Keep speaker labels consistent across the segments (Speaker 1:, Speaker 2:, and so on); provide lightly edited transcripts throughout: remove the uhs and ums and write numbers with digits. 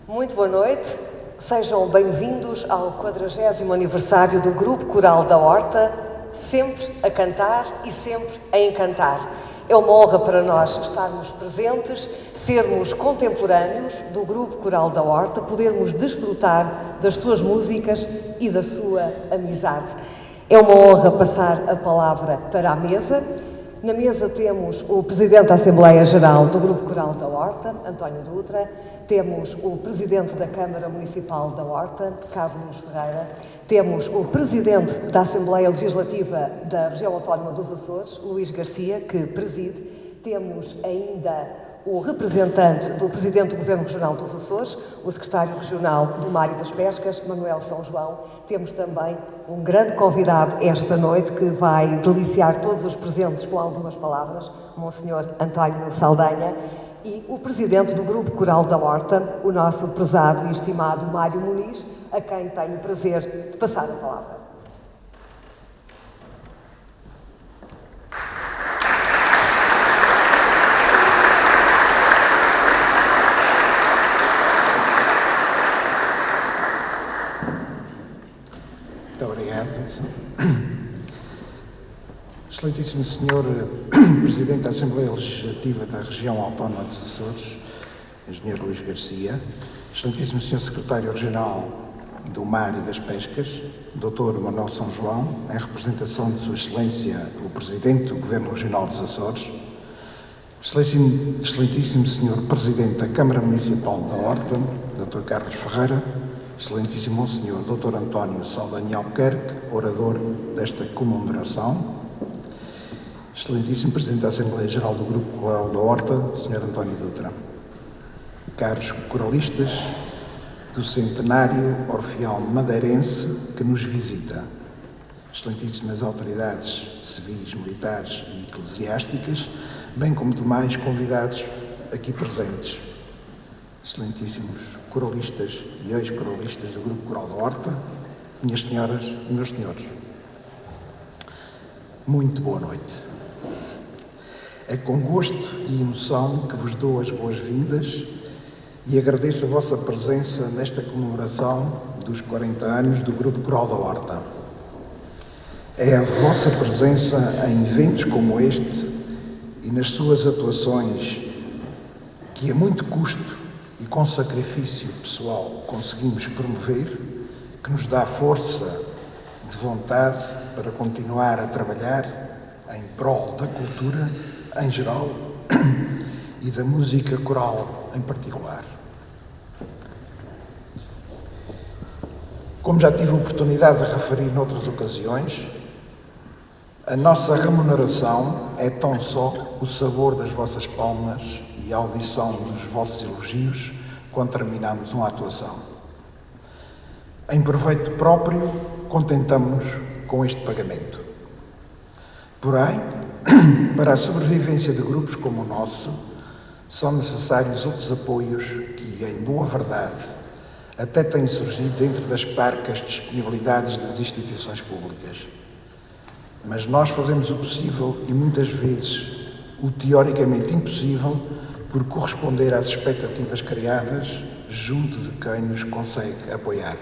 Speaker 1: Muito boa noite, sejam bem-vindos ao 40º aniversário do Grupo Coral da Horta, sempre a cantar e sempre a encantar. É uma honra para nós estarmos presentes, sermos contemporâneos do Grupo Coral da Horta, podermos desfrutar das suas músicas e da sua amizade. É uma honra passar a palavra para a mesa. Na mesa temos o Presidente da Assembleia Geral do Grupo Coral da Horta, António Dutra, temos o Presidente da Câmara Municipal da Horta, Carlos Ferreira, temos o Presidente da Assembleia Legislativa da Região Autónoma dos Açores, Luís Garcia, que preside, temos ainda o representante do Presidente do Governo Regional dos Açores, o Secretário Regional do Mar e das Pescas, Manuel São João. Temos também um grande convidado esta noite que vai deliciar todos os presentes com algumas palavras, Monsenhor António Saldanha, e o Presidente do Grupo Coral da Horta, o nosso prezado e estimado Mário Muniz, a quem tenho o prazer de passar a palavra.
Speaker 2: Muito obrigado. Excelentíssimo Senhor Presidente da Assembleia Legislativa da Região Autónoma dos Açores, Engenheiro Luís Garcia, Excelentíssimo Senhor Secretário Regional do Mar e das Pescas, Dr. Manuel São João, em representação de Sua Excelência, o Presidente do Governo Regional dos Açores, Excelentíssimo Senhor Presidente da Câmara Municipal da Horta, Dr. Carlos Ferreira, Excelentíssimo Monsenhor Dr. António Saldanha Albuquerque, orador desta comemoração, Excelentíssimo Presidente da Assembleia Geral do Grupo Coral da Horta, Sr. António Dutra, caros coralistas do centenário orfeal madeirense que nos visita, excelentíssimas autoridades civis, militares e eclesiásticas, bem como demais convidados aqui presentes, excelentíssimos coralistas e ex-coralistas do Grupo Coral da Horta, minhas senhoras e meus senhores, muito boa noite. É com gosto e emoção que vos dou as boas-vindas e agradeço a vossa presença nesta comemoração dos 40 anos do Grupo Coral da Horta. É a vossa presença em eventos como este e nas suas atuações que a muito custo e com sacrifício pessoal conseguimos promover, que nos dá força de vontade para continuar a trabalhar em prol da cultura em geral e da música coral em particular. Como já tive a oportunidade de referir noutras ocasiões, a nossa remuneração é tão só o sabor das vossas palmas e a audição dos vossos elogios quando terminamos uma atuação. Em proveito próprio, contentamo-nos com este pagamento. Porém, para a sobrevivência de grupos como o nosso, são necessários outros apoios que, em boa verdade, até têm surgido dentro das parcas disponibilidades das instituições públicas. Mas nós fazemos o possível e muitas vezes o teoricamente impossível por corresponder às expectativas criadas junto de quem nos consegue apoiar.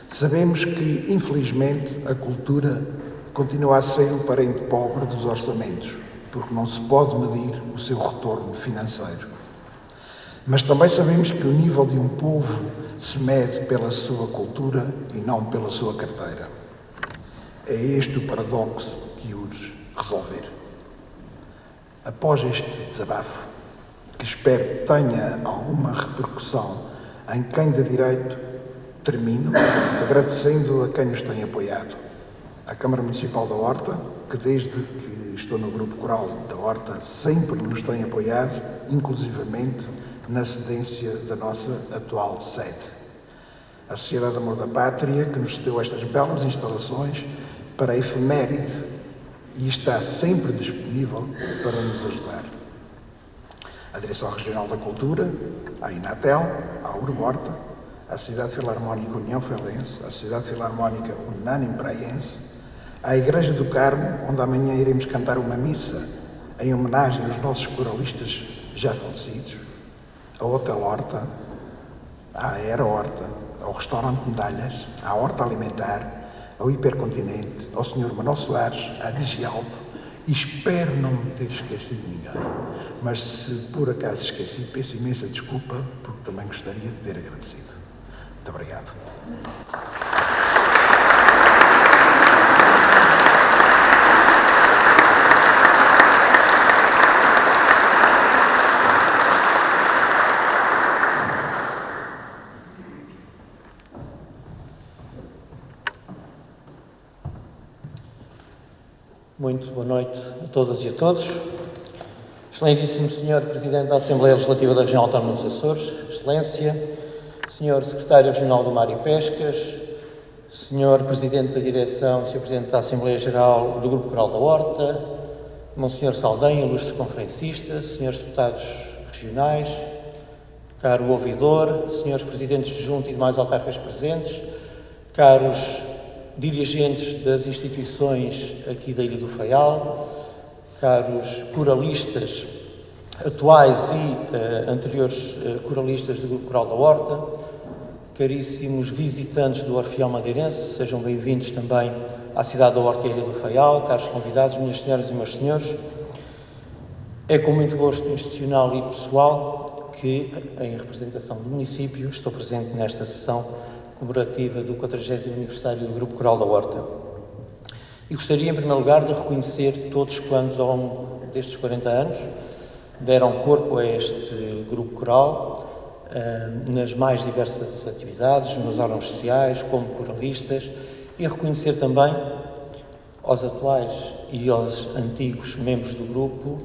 Speaker 2: Sabemos que, infelizmente, a cultura continua a ser o parente pobre dos orçamentos, porque não se pode medir o seu retorno financeiro. Mas também sabemos que o nível de um povo se mede pela sua cultura e não pela sua carteira. É este o paradoxo que urge resolver. Após este desabafo, que espero tenha alguma repercussão em quem de direito, termino agradecendo a quem nos tem apoiado. À Câmara Municipal da Horta, que desde que estou no Grupo Coral da Horta sempre nos tem apoiado, inclusivamente na cedência da nossa atual sede. A Sociedade de Amor da Pátria, que nos cedeu estas belas instalações para a efeméride e está sempre disponível para nos ajudar. A Direção Regional da Cultura, a Inatel, a Urborta, a Sociedade Filarmónica União Felense, a Sociedade Filarmónica Unânime Praense, à Igreja do Carmo, onde amanhã iremos cantar uma missa em homenagem aos nossos coralistas já falecidos, a Hotel Horta, à Aero Horta, ao Restaurante Medalhas, à Horta Alimentar, ao Hipercontinente, ao Sr. Manuel Soares, à Digialto, e espero não me ter esquecido de ninguém. Mas se por acaso esqueci, peço imensa desculpa, porque também gostaria de ter agradecido. Muito obrigado.
Speaker 3: Muito boa noite a todas e a todos. Excelentíssimo Sr. Presidente da Assembleia Legislativa da Região Autónoma dos Açores, Excelência, Sr. Secretário Regional do Mar e Pescas, Sr. Presidente da Direção e Sr. Presidente da Assembleia Geral do Grupo Coral da Horta, Monsenhor Saldanha, ilustre conferencista, Srs. Deputados Regionais, caro ouvidor, Srs. Presidentes de Junta e demais autarcas presentes, caros dirigentes das instituições aqui da Ilha do Faial, caros coralistas atuais e anteriores coralistas do Grupo Coral da Horta, caríssimos visitantes do Orfeão Madeirense, sejam bem-vindos também à cidade da Horta e à Ilha do Faial, caros convidados, minhas senhoras e meus senhores. É com muito gosto institucional e pessoal que, em representação do município, estou presente nesta sessão comemorativa do 40º aniversário do Grupo Coral da Horta. E gostaria, em primeiro lugar, de reconhecer todos quantos, ao longo destes 40 anos, deram corpo a este grupo coral, nas mais diversas atividades, nos órgãos sociais, como coralistas, e reconhecer também aos atuais e aos antigos membros do grupo,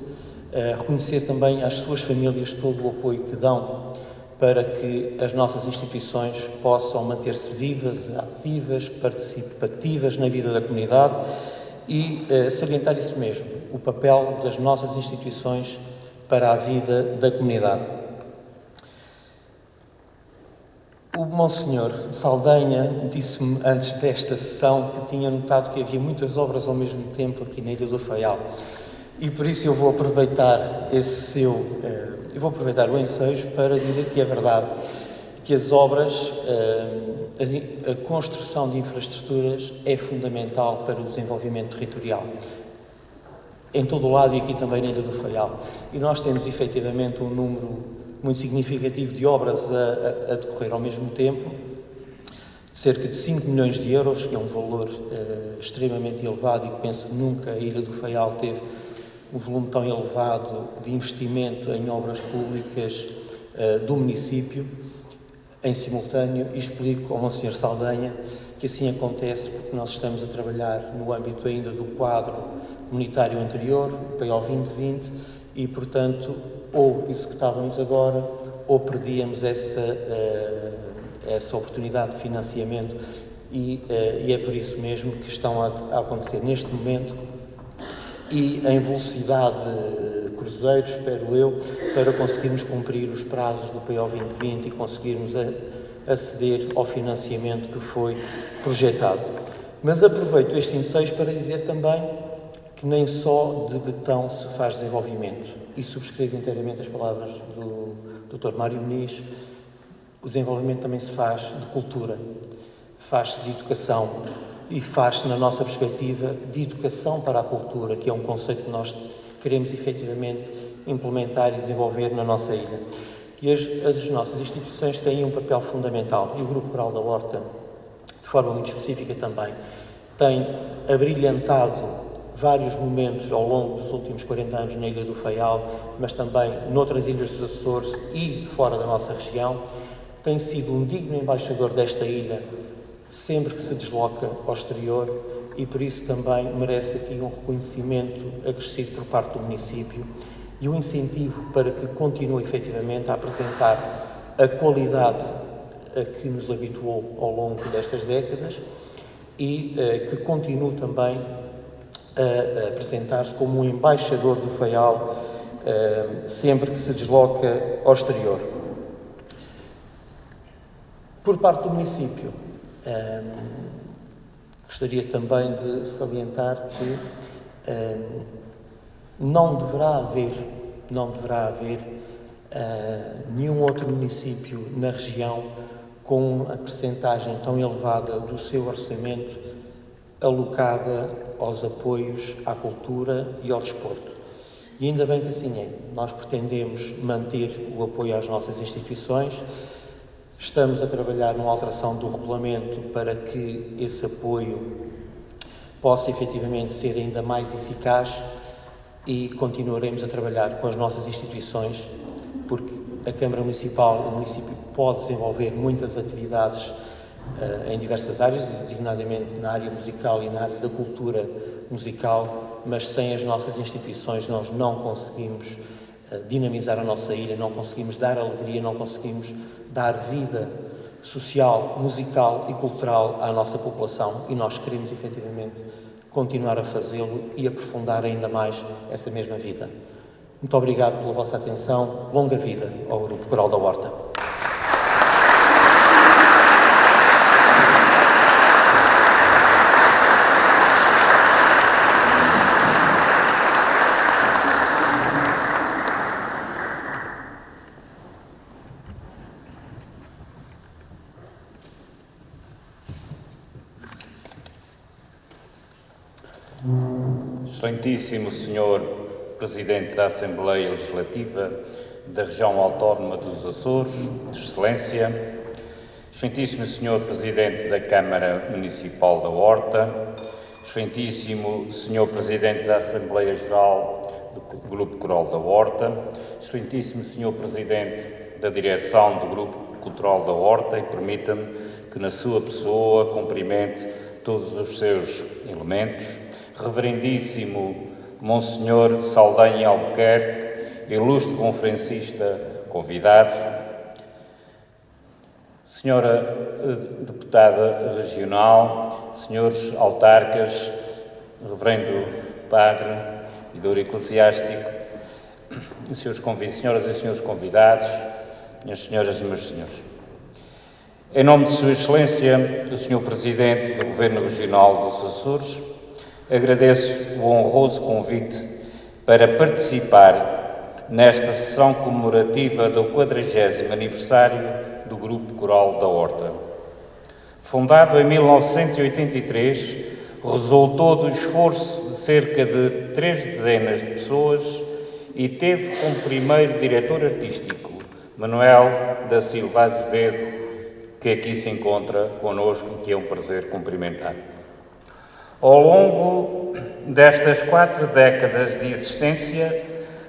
Speaker 3: reconhecer também às suas famílias todo o apoio que dão para que as nossas instituições possam manter-se vivas, ativas, participativas na vida da comunidade e salientar isso mesmo, o papel das nossas instituições para a vida da comunidade. O Monsenhor Saldanha disse-me antes desta sessão que tinha notado que havia muitas obras ao mesmo tempo aqui na Ilha do Faial e por isso eu vou aproveitar o ensejo para dizer que é verdade, que as obras, a construção de infraestruturas é fundamental para o desenvolvimento territorial, em todo o lado e aqui também na Ilha do Faial. E nós temos efetivamente um número muito significativo de obras a decorrer ao mesmo tempo, cerca de 5 milhões de euros, que é um valor extremamente elevado e que penso que nunca a Ilha do Faial teve um volume tão elevado de investimento em obras públicas do município, em simultâneo, e explico ao Monsenhor Saldanha que assim acontece porque nós estamos a trabalhar no âmbito ainda do quadro comunitário anterior, o PAIO 2020, e, portanto, ou executávamos agora ou perdíamos essa oportunidade de financiamento e é por isso mesmo que estão a acontecer neste momento e em velocidade cruzeiro, espero eu, para conseguirmos cumprir os prazos do PAIO 2020 e conseguirmos aceder ao financiamento que foi projetado. Mas aproveito este ensejo para dizer também que nem só de betão se faz desenvolvimento, e subscrevo inteiramente as palavras do Dr. Mário Muniz. O desenvolvimento também se faz de cultura, faz-se de educação, e faz-se, na nossa perspectiva, de educação para a cultura, que é um conceito que nós queremos efetivamente implementar e desenvolver na nossa ilha. E as nossas instituições têm um papel fundamental, e o Grupo Coral da Horta, de forma muito específica também, tem abrilhantado vários momentos ao longo dos últimos 40 anos na Ilha do Faial, mas também noutras ilhas dos Açores e fora da nossa região, tem sido um digno embaixador desta ilha, sempre que se desloca ao exterior, e por isso também merece aqui um reconhecimento acrescido por parte do município e um incentivo para que continue efetivamente a apresentar a qualidade a que nos habituou ao longo destas décadas e que continue também a apresentar-se como um embaixador do Faial sempre que se desloca ao exterior. Por parte do município, gostaria também de salientar que não deverá haver nenhum outro município na região com a percentagem tão elevada do seu orçamento alocada aos apoios à cultura e ao desporto. E ainda bem que assim é. Nós pretendemos manter o apoio às nossas instituições. Estamos a trabalhar numa alteração do regulamento para que esse apoio possa efetivamente ser ainda mais eficaz e continuaremos a trabalhar com as nossas instituições, porque a Câmara Municipal, o município pode desenvolver muitas atividades em diversas áreas, designadamente na área musical e na área da cultura musical, mas sem as nossas instituições nós não conseguimos dinamizar a nossa ilha, não conseguimos dar alegria, não conseguimos dar vida social, musical e cultural à nossa população, e nós queremos efetivamente continuar a fazê-lo e aprofundar ainda mais essa mesma vida. Muito obrigado pela vossa atenção. Longa vida ao Grupo Coral da Horta.
Speaker 4: Excelentíssimo Senhor Presidente da Assembleia Legislativa da Região Autónoma dos Açores, Excelência, Excelentíssimo Senhor Presidente da Câmara Municipal da Horta, Excelentíssimo Senhor Presidente da Assembleia Geral do Grupo Coral da Horta, Excelentíssimo Senhor Presidente da Direção do Grupo Cultural da Horta, e permita-me que na sua pessoa cumprimente todos os seus elementos, Reverendíssimo Monsenhor Saldanha Albuquerque, ilustre conferencista convidado, Senhora Deputada Regional, Senhores Autarcas, Reverendo Padre e Doutor Eclesiástico, Senhoras e Senhores convidados, minhas senhoras e meus senhores. Em nome de Sua Excelência, o Senhor Presidente do Governo Regional dos Açores, agradeço o honroso convite para participar nesta sessão comemorativa do 40º aniversário do Grupo Coral da Horta. Fundado em 1983, resultou do esforço de cerca de 3 dezenas de pessoas e teve como primeiro diretor artístico Manuel da Silva Azevedo, que aqui se encontra connosco e que é um prazer cumprimentar. Ao longo destas 4 décadas de existência,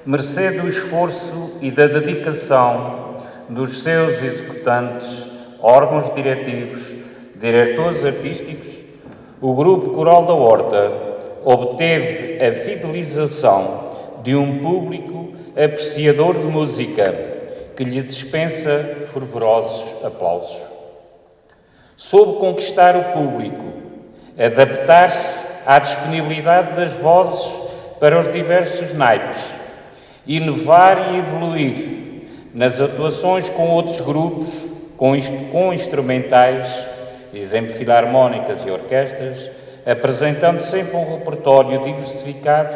Speaker 4: mercê do esforço e da dedicação dos seus executantes, órgãos diretivos, diretores artísticos, o Grupo Coral da Horta obteve a fidelização de um público apreciador de música que lhe dispensa fervorosos aplausos. Soube conquistar o público, adaptar-se à disponibilidade das vozes para os diversos naipes, inovar e evoluir nas atuações com outros grupos, com instrumentais, exemplo, filarmónicas e orquestras, apresentando sempre um repertório diversificado,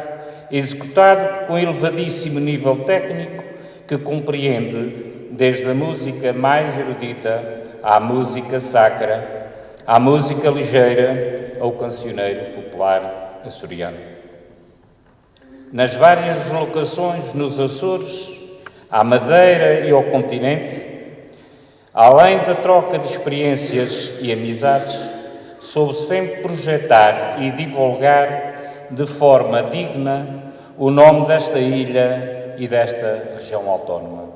Speaker 4: executado com elevadíssimo nível técnico, que compreende desde a música mais erudita à música sacra, à música ligeira, ao cancioneiro popular açoriano. Nas várias deslocações nos Açores, à Madeira e ao continente, além da troca de experiências e amizades, soube sempre projetar e divulgar de forma digna o nome desta ilha e desta região autónoma.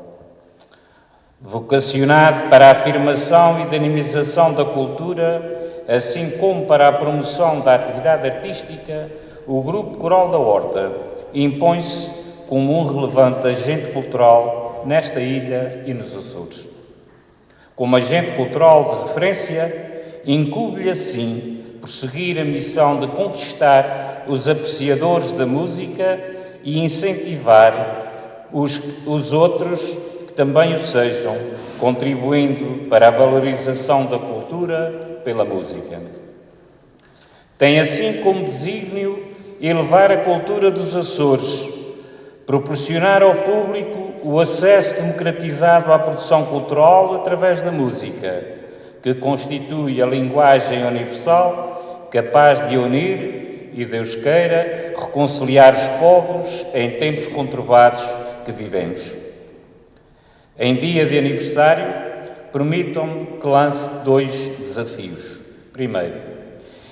Speaker 4: Vocacionado para a afirmação e dinamização da cultura, assim como para a promoção da atividade artística, o Grupo Coral da Horta impõe-se como um relevante agente cultural nesta ilha e nos Açores. Como agente cultural de referência, incumbe-lhe assim prosseguir a missão de conquistar os apreciadores da música e incentivar os outros que também o sejam, contribuindo para a valorização da cultura pela música. Tem assim como desígnio elevar a cultura dos Açores, proporcionar ao público o acesso democratizado à produção cultural através da música, que constitui a linguagem universal capaz de unir e, Deus queira, reconciliar os povos em tempos conturbados que vivemos. Em dia de aniversário, permitam-me que lance 2 desafios. Primeiro,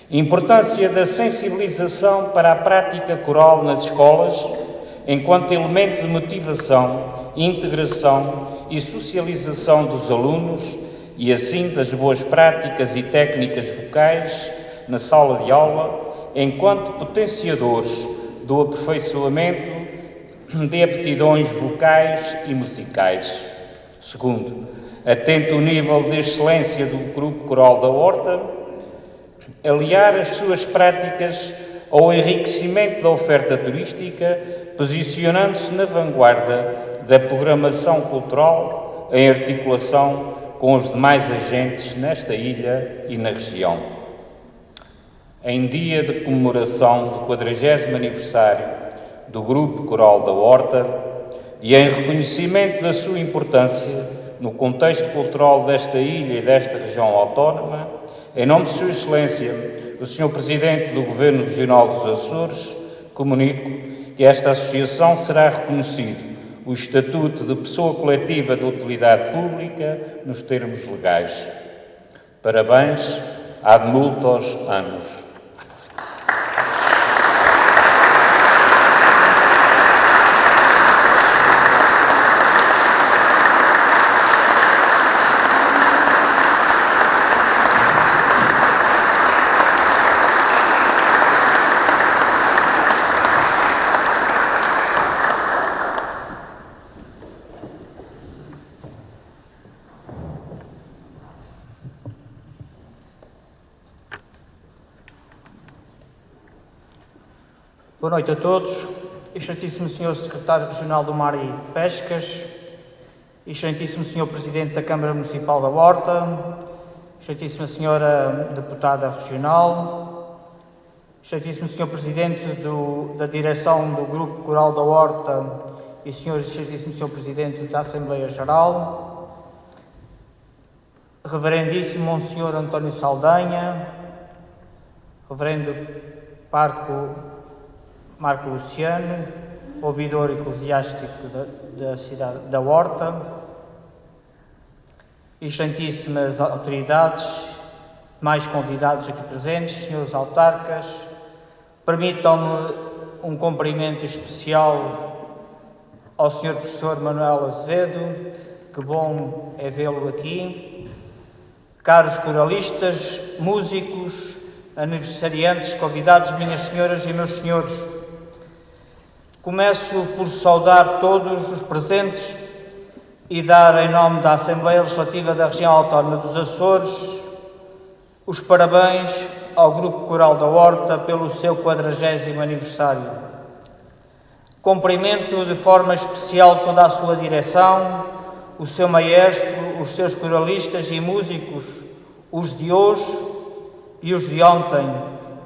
Speaker 4: importância da sensibilização para a prática coral nas escolas, enquanto elemento de motivação, integração e socialização dos alunos e, assim, das boas práticas e técnicas vocais na sala de aula, enquanto potenciadores do aperfeiçoamento de aptidões vocais e musicais. Segundo, atento ao nível de excelência do Grupo Coral da Horta, aliar as suas práticas ao enriquecimento da oferta turística, posicionando-se na vanguarda da programação cultural em articulação com os demais agentes nesta ilha e na região. Em dia de comemoração do 40º aniversário do Grupo Coral da Horta e em reconhecimento da sua importância no contexto cultural desta ilha e desta região autónoma, em nome de Sua Excelência, o Sr. Presidente do Governo Regional dos Açores, comunico que esta associação será reconhecido o Estatuto de Pessoa Coletiva de Utilidade Pública nos termos legais. Parabéns, ad multos anos.
Speaker 5: Boa noite a todos. Excelentíssimo Sr. Secretário Regional do Mar e Pescas, Excelentíssimo Sr. Presidente da Câmara Municipal da Horta, Excelentíssima Sra. Deputada Regional, Excelentíssimo Sr. Presidente da Direção do Grupo Coral da Horta e Excelentíssimo Sr. Presidente da Assembleia Geral, Reverendíssimo Monsenhor António Saldanha, Reverendo Marco Luciano, ouvidor eclesiástico da cidade da Horta, excelentíssimas autoridades, mais convidados aqui presentes, senhores autarcas, permitam-me um cumprimento especial ao Sr. Professor Manuel Azevedo, que bom é vê-lo aqui, caros coralistas, músicos, aniversariantes, convidados, minhas senhoras e meus senhores. Começo por saudar todos os presentes e dar, em nome da Assembleia Legislativa da Região Autónoma dos Açores, os parabéns ao Grupo Coral da Horta pelo seu 40º aniversário. Cumprimento de forma especial toda a sua direção, o seu maestro, os seus coralistas e músicos, os de hoje e os de ontem,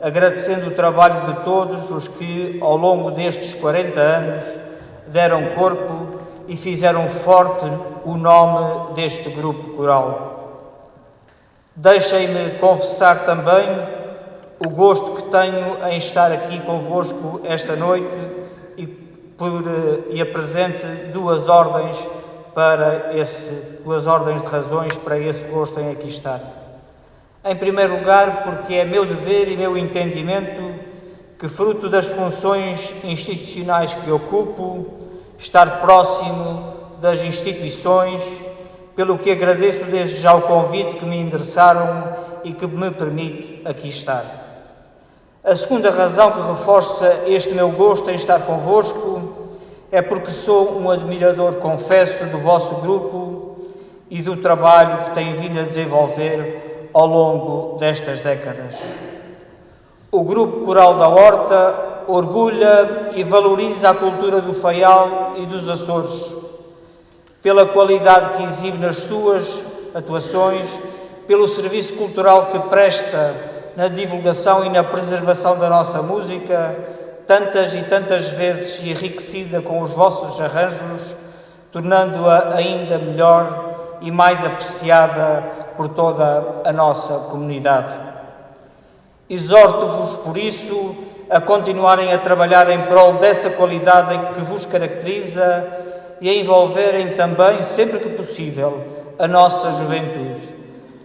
Speaker 5: agradecendo o trabalho de todos os que, ao longo destes 40 anos, deram corpo e fizeram forte o nome deste grupo coral. Deixem-me confessar também o gosto que tenho em estar aqui convosco esta noite e apresente duas ordens de razões para esse gosto em aqui estar. Em primeiro lugar, porque é meu dever e meu entendimento que, fruto das funções institucionais que ocupo, estar próximo das instituições, pelo que agradeço desde já o convite que me endereçaram e que me permite aqui estar. A segunda razão que reforça este meu gosto em estar convosco é porque sou um admirador, confesso, do vosso grupo e do trabalho que tem vindo a desenvolver ao longo destas décadas. O Grupo Coral da Horta orgulha e valoriza a cultura do Faial e dos Açores, pela qualidade que exibe nas suas atuações, pelo serviço cultural que presta na divulgação e na preservação da nossa música, tantas e tantas vezes enriquecida com os vossos arranjos, tornando-a ainda melhor e mais apreciada por toda a nossa comunidade. Exorto-vos, por isso, a continuarem a trabalhar em prol dessa qualidade que vos caracteriza e a envolverem também, sempre que possível, a nossa juventude,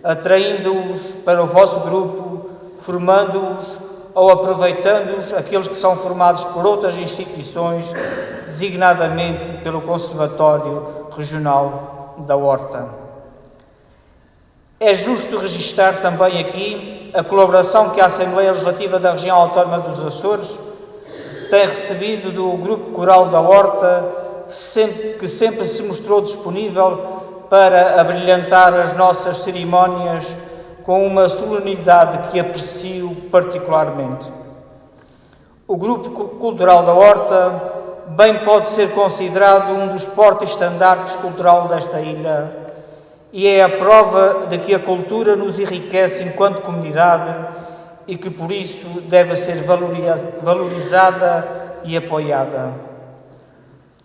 Speaker 5: atraindo-os para o vosso grupo, formando-os ou aproveitando-os aqueles que são formados por outras instituições, designadamente pelo Conservatório Regional da Horta. É justo registar também aqui a colaboração que a Assembleia Legislativa da Região Autónoma dos Açores tem recebido do Grupo Coral da Horta, que sempre se mostrou disponível para abrilhantar as nossas cerimónias com uma solenidade que aprecio particularmente. O Grupo Cultural da Horta bem pode ser considerado um dos porta-estandartes cultural desta ilha e é a prova de que a cultura nos enriquece enquanto comunidade e que por isso deve ser valorizada e apoiada.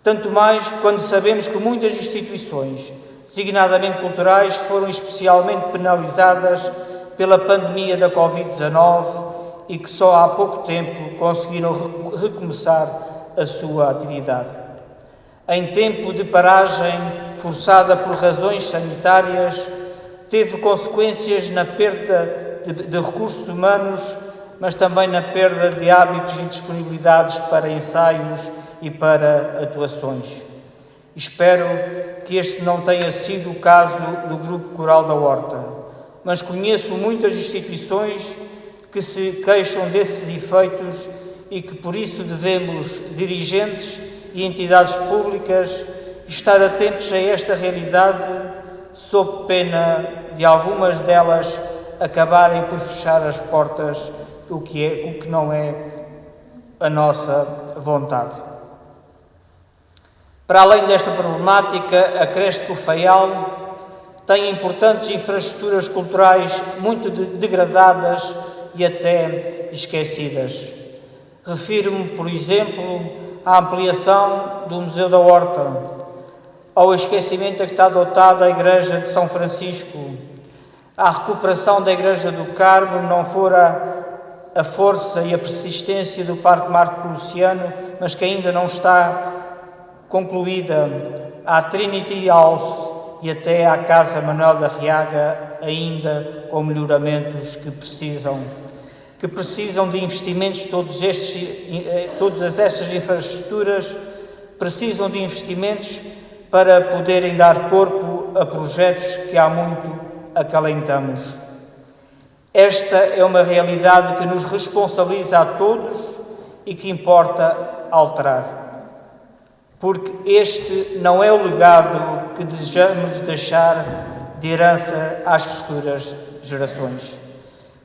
Speaker 5: Tanto mais quando sabemos que muitas instituições, designadamente culturais, foram especialmente penalizadas pela pandemia da Covid-19 e que só há pouco tempo conseguiram recomeçar a sua atividade. Em tempo de paragem forçada por razões sanitárias, teve consequências na perda de recursos humanos, mas também na perda de hábitos e disponibilidades para ensaios e para atuações. Espero que este não tenha sido o caso do Grupo Coral da Horta, mas conheço muitas instituições que se queixam desses efeitos e que por isso devemos, dirigentes e entidades públicas, estar atentos a esta realidade, sob pena de algumas delas acabarem por fechar as portas, o que não é a nossa vontade. Para além desta problemática, a creche de Cofaial tem importantes infraestruturas culturais muito degradadas e até esquecidas. Refiro-me, por exemplo, à ampliação do Museu da Horta, ao esquecimento a que está adotada a Igreja de São Francisco, à recuperação da Igreja do Carmo, não fora a força e a persistência do Parque Marco Luciano, mas que ainda não está concluída, à Trinity House e até à Casa Manuel da Riaga, ainda com melhoramentos que precisam de investimentos. Todas estas infraestruturas precisam de investimentos para poderem dar corpo a projetos que há muito acalentamos. Esta é uma realidade que nos responsabiliza a todos e que importa alterar, porque este não é o legado que desejamos deixar de herança às futuras gerações.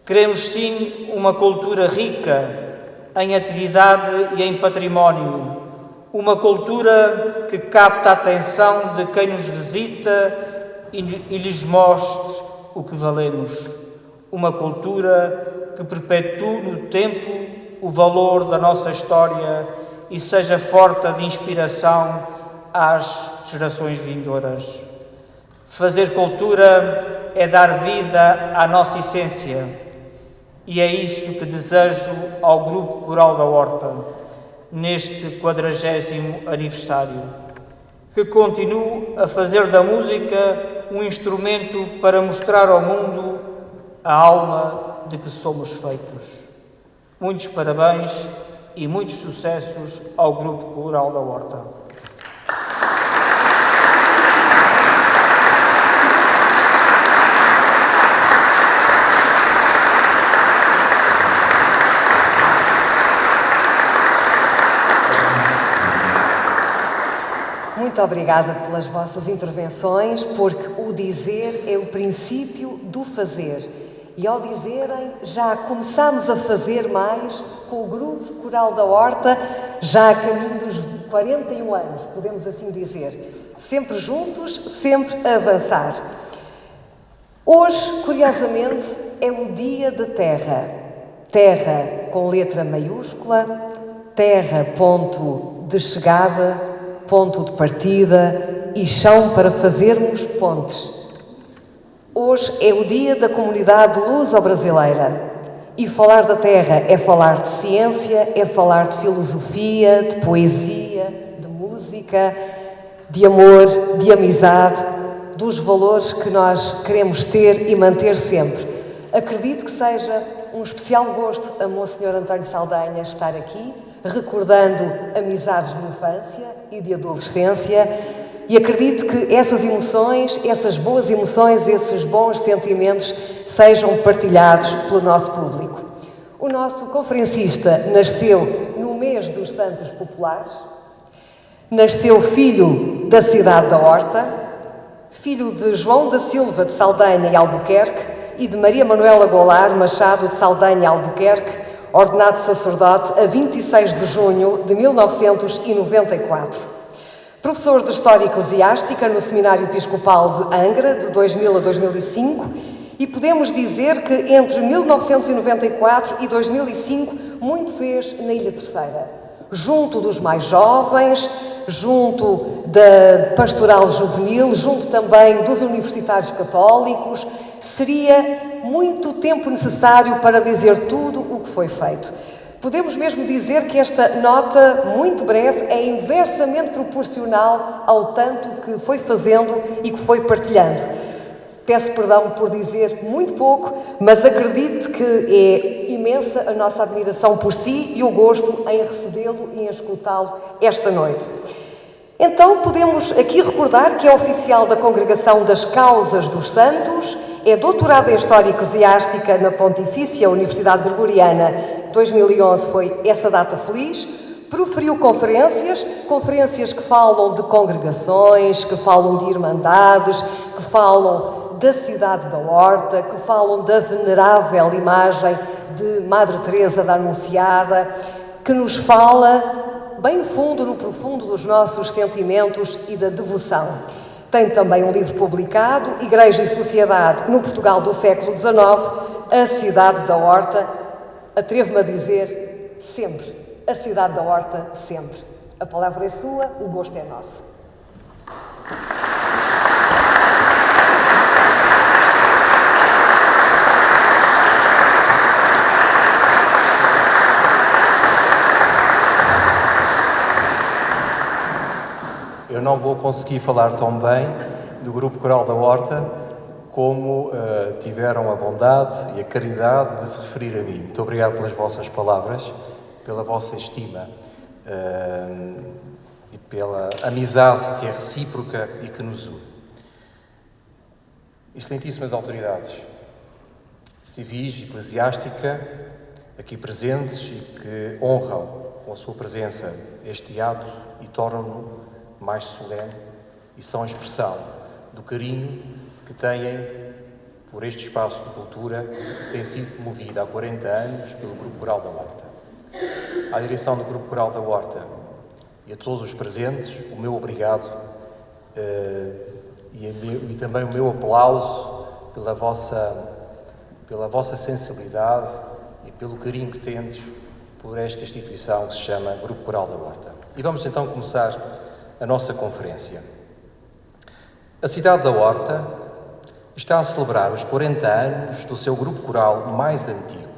Speaker 5: Queremos sim uma cultura rica em atividade e em património, uma cultura que capta a atenção de quem nos visita e lhes mostre o que valemos, uma cultura que perpetue no tempo o valor da nossa história e seja forte de inspiração às gerações vindouras. Fazer cultura é dar vida à nossa essência e é isso que desejo ao Grupo Coral da Horta neste 40º aniversário, que continue a fazer da música um instrumento para mostrar ao mundo a alma de que somos feitos. Muitos parabéns e muitos sucessos ao Grupo Coral da Horta.
Speaker 1: Muito obrigada pelas vossas intervenções, porque o dizer é o princípio do fazer. E ao dizerem, já começamos a fazer mais com o Grupo Coral da Horta, já a caminho dos 41 anos, podemos assim dizer. Sempre juntos, sempre a avançar. Hoje, curiosamente, é o Dia da Terra. Terra com letra maiúscula, terra ponto de chegada, ponto de partida, e chão para fazermos pontes. Hoje é o dia da comunidade luso-brasileira e falar da terra é falar de ciência, é falar de filosofia, de poesia, de música, de amor, de amizade, dos valores que nós queremos ter e manter sempre. Acredito que seja um especial gosto a Monsenhor António Saldanha estar aqui, recordando amizades de infância e de adolescência, e acredito que essas emoções, essas boas emoções, esses bons sentimentos sejam partilhados pelo nosso público. O nosso conferencista nasceu no mês dos Santos Populares, nasceu filho da cidade da Horta, filho de João da Silva de Saldanha e Albuquerque e de Maria Manuela Goulart Machado de Saldanha e Albuquerque, ordenado sacerdote a 26 de junho de 1994. Professor de História Eclesiástica no Seminário Episcopal de Angra, de 2000 a 2005, e podemos dizer que entre 1994 e 2005 muito fez na Ilha Terceira, junto dos mais jovens, junto da pastoral juvenil, junto também dos universitários católicos. Seria muito tempo necessário para dizer tudo o que foi feito. Podemos mesmo dizer que esta nota, muito breve, é inversamente proporcional ao tanto que foi fazendo e que foi partilhando. Peço perdão por dizer muito pouco, mas acredito que é imensa a nossa admiração por si e o gosto em recebê-lo e em escutá-lo esta noite. Então, podemos aqui recordar que é oficial da Congregação das Causas dos Santos, é doutorado em História Eclesiástica na Pontifícia Universidade Gregoriana. 2011 foi essa data feliz. Proferiu conferências que falam de congregações, que falam de irmandades, que falam da cidade da Horta, que falam da venerável imagem de Madre Teresa da Anunciada, que nos fala bem fundo, no profundo dos nossos sentimentos e da devoção. Tem também um livro publicado, Igreja e Sociedade no Portugal do século XIX, A Cidade da Horta. Atrevo-me a dizer sempre, a Cidade da Horta sempre. A palavra é sua, o gosto é nosso.
Speaker 6: Eu não vou conseguir falar tão bem do Grupo Coral da Horta como tiveram a bondade e a caridade de se referir a mim. Muito obrigado pelas vossas palavras, pela vossa estima e pela amizade que é recíproca e que nos une. Excelentíssimas autoridades civis e eclesiástica aqui presentes e que honram com a sua presença este ato e tornam-no mais solene e são a expressão do carinho que têm por este espaço de cultura que tem sido promovido há 40 anos pelo Grupo Coral da Horta. À direção do Grupo Coral da Horta e a todos os presentes, o meu obrigado e também o meu aplauso pela vossa sensibilidade e pelo carinho que tendes por esta instituição que se chama Grupo Coral da Horta. E vamos então começar a nossa conferência. A cidade da Horta está a celebrar os 40 anos do seu grupo coral mais antigo.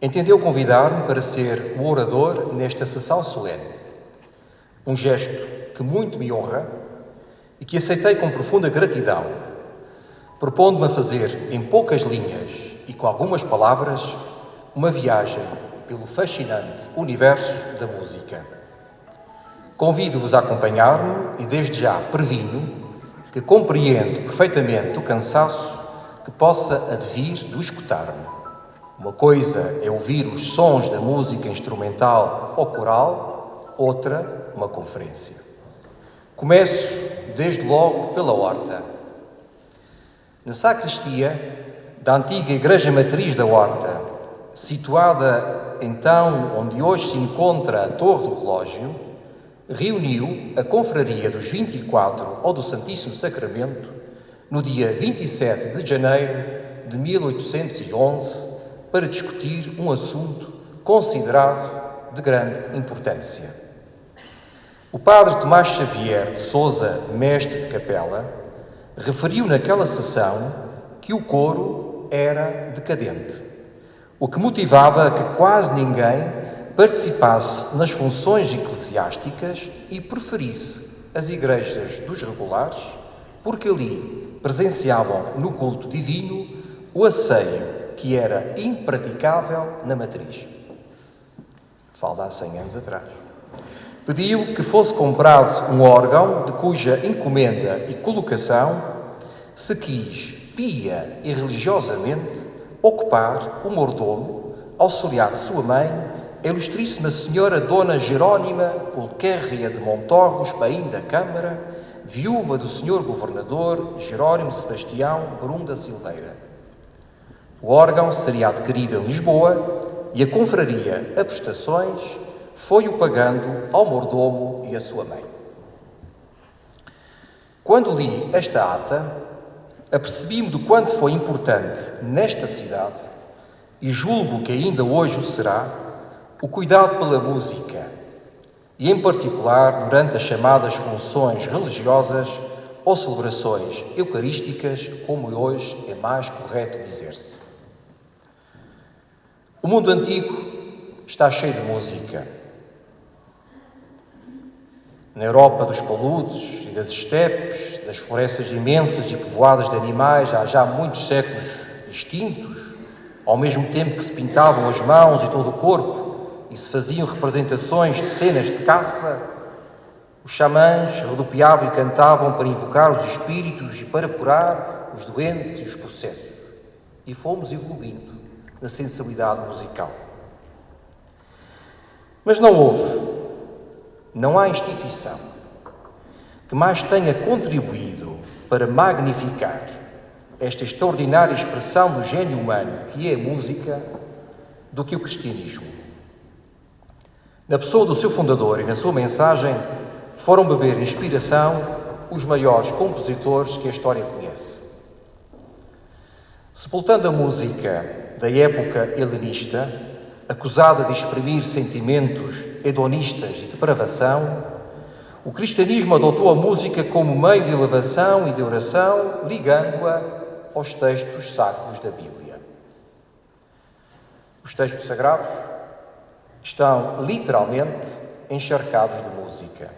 Speaker 6: Entendeu convidar-me para ser o orador nesta sessão solene. Um gesto que muito me honra e que aceitei com profunda gratidão, propondo-me a fazer, em poucas linhas e com algumas palavras, uma viagem pelo fascinante universo da música. Convido-vos a acompanhar-me e desde já previno que compreendo perfeitamente o cansaço que possa advir do escutar-me. Uma coisa é ouvir os sons da música instrumental ou coral, outra, uma conferência. Começo, desde logo, pela Horta. Na sacristia da antiga Igreja Matriz da Horta, situada então onde hoje se encontra a Torre do Relógio, reuniu a Confraria dos 24 ou do Santíssimo Sacramento no dia 27 de janeiro de 1811 para discutir um assunto considerado de grande importância. O padre Tomás Xavier de Sousa, mestre de capela, referiu naquela sessão que o coro era decadente, o que motivava a que quase ninguém participasse nas funções eclesiásticas e preferisse as igrejas dos regulares, porque ali presenciavam no culto divino o asseio que era impraticável na matriz. Falo de há 100 anos atrás. Pediu que fosse comprado um órgão de cuja encomenda e colocação se quis, pia e religiosamente, ocupar o mordomo, auxiliar de sua mãe, a ilustríssima senhora Dona Jerónima Pulquérria de Montorros, Paim da Câmara, viúva do senhor governador Jerónimo Sebastião Brum da Silveira. O órgão seria adquirido em Lisboa e a confraria a prestações foi-o pagando ao mordomo e à sua mãe. Quando li esta ata, apercebi-me do quanto foi importante nesta cidade, e julgo que ainda hoje o será, o cuidado pela música, e em particular durante as chamadas funções religiosas ou celebrações eucarísticas, como hoje é mais correto dizer-se. O mundo antigo está cheio de música. Na Europa dos paludos e das estepes, das florestas imensas e povoadas de animais há já muitos séculos extintos, ao mesmo tempo que se pintavam as mãos e todo o corpo e se faziam representações de cenas de caça, os xamãs rodopiavam e cantavam para invocar os espíritos e para curar os doentes e os possessos. E fomos evoluindo na sensibilidade musical. Mas não há instituição que mais tenha contribuído para magnificar esta extraordinária expressão do gênio humano que é a música do que o cristianismo. Na pessoa do seu fundador e na sua mensagem foram beber inspiração os maiores compositores que a história conhece. Sepultando a música da época helenista, acusada de exprimir sentimentos hedonistas e de depravação, o cristianismo adotou a música como meio de elevação e de oração, ligando-a aos textos sacros da Bíblia. Os textos sagrados estão literalmente encharcados de música.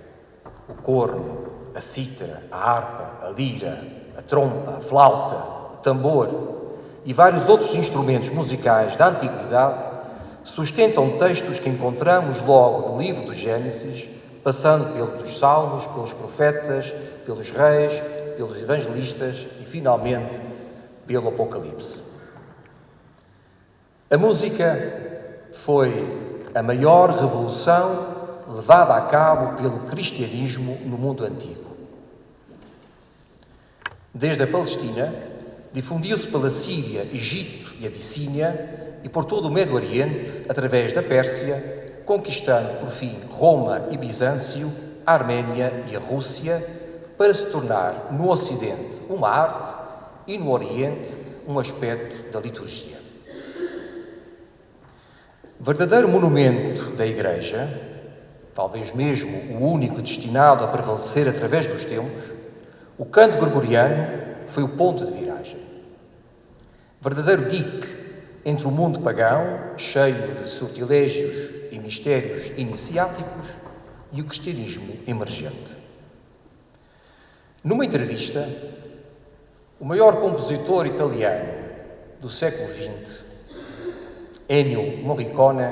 Speaker 6: O corno, a cítara, a harpa, a lira, a trompa, a flauta, o tambor e vários outros instrumentos musicais da antiguidade sustentam textos que encontramos logo no livro do Gênesis, passando pelos Salmos, pelos profetas, pelos reis, pelos evangelistas e, finalmente, pelo Apocalipse. A música foi a maior revolução levada a cabo pelo cristianismo no mundo antigo. Desde a Palestina, difundiu-se pela Síria, Egito e Abissínia e por todo o Médio Oriente, através da Pérsia, conquistando, por fim, Roma e Bizâncio, a Arménia e a Rússia, para se tornar, no Ocidente, uma arte e, no Oriente, um aspecto da liturgia. Verdadeiro monumento da Igreja, talvez mesmo o único destinado a prevalecer através dos tempos, o canto gregoriano foi o ponto de viragem. Verdadeiro dique entre o mundo pagão, cheio de sortilégios e mistérios iniciáticos, e o cristianismo emergente. Numa entrevista, o maior compositor italiano do século XX, Ennio Morricone,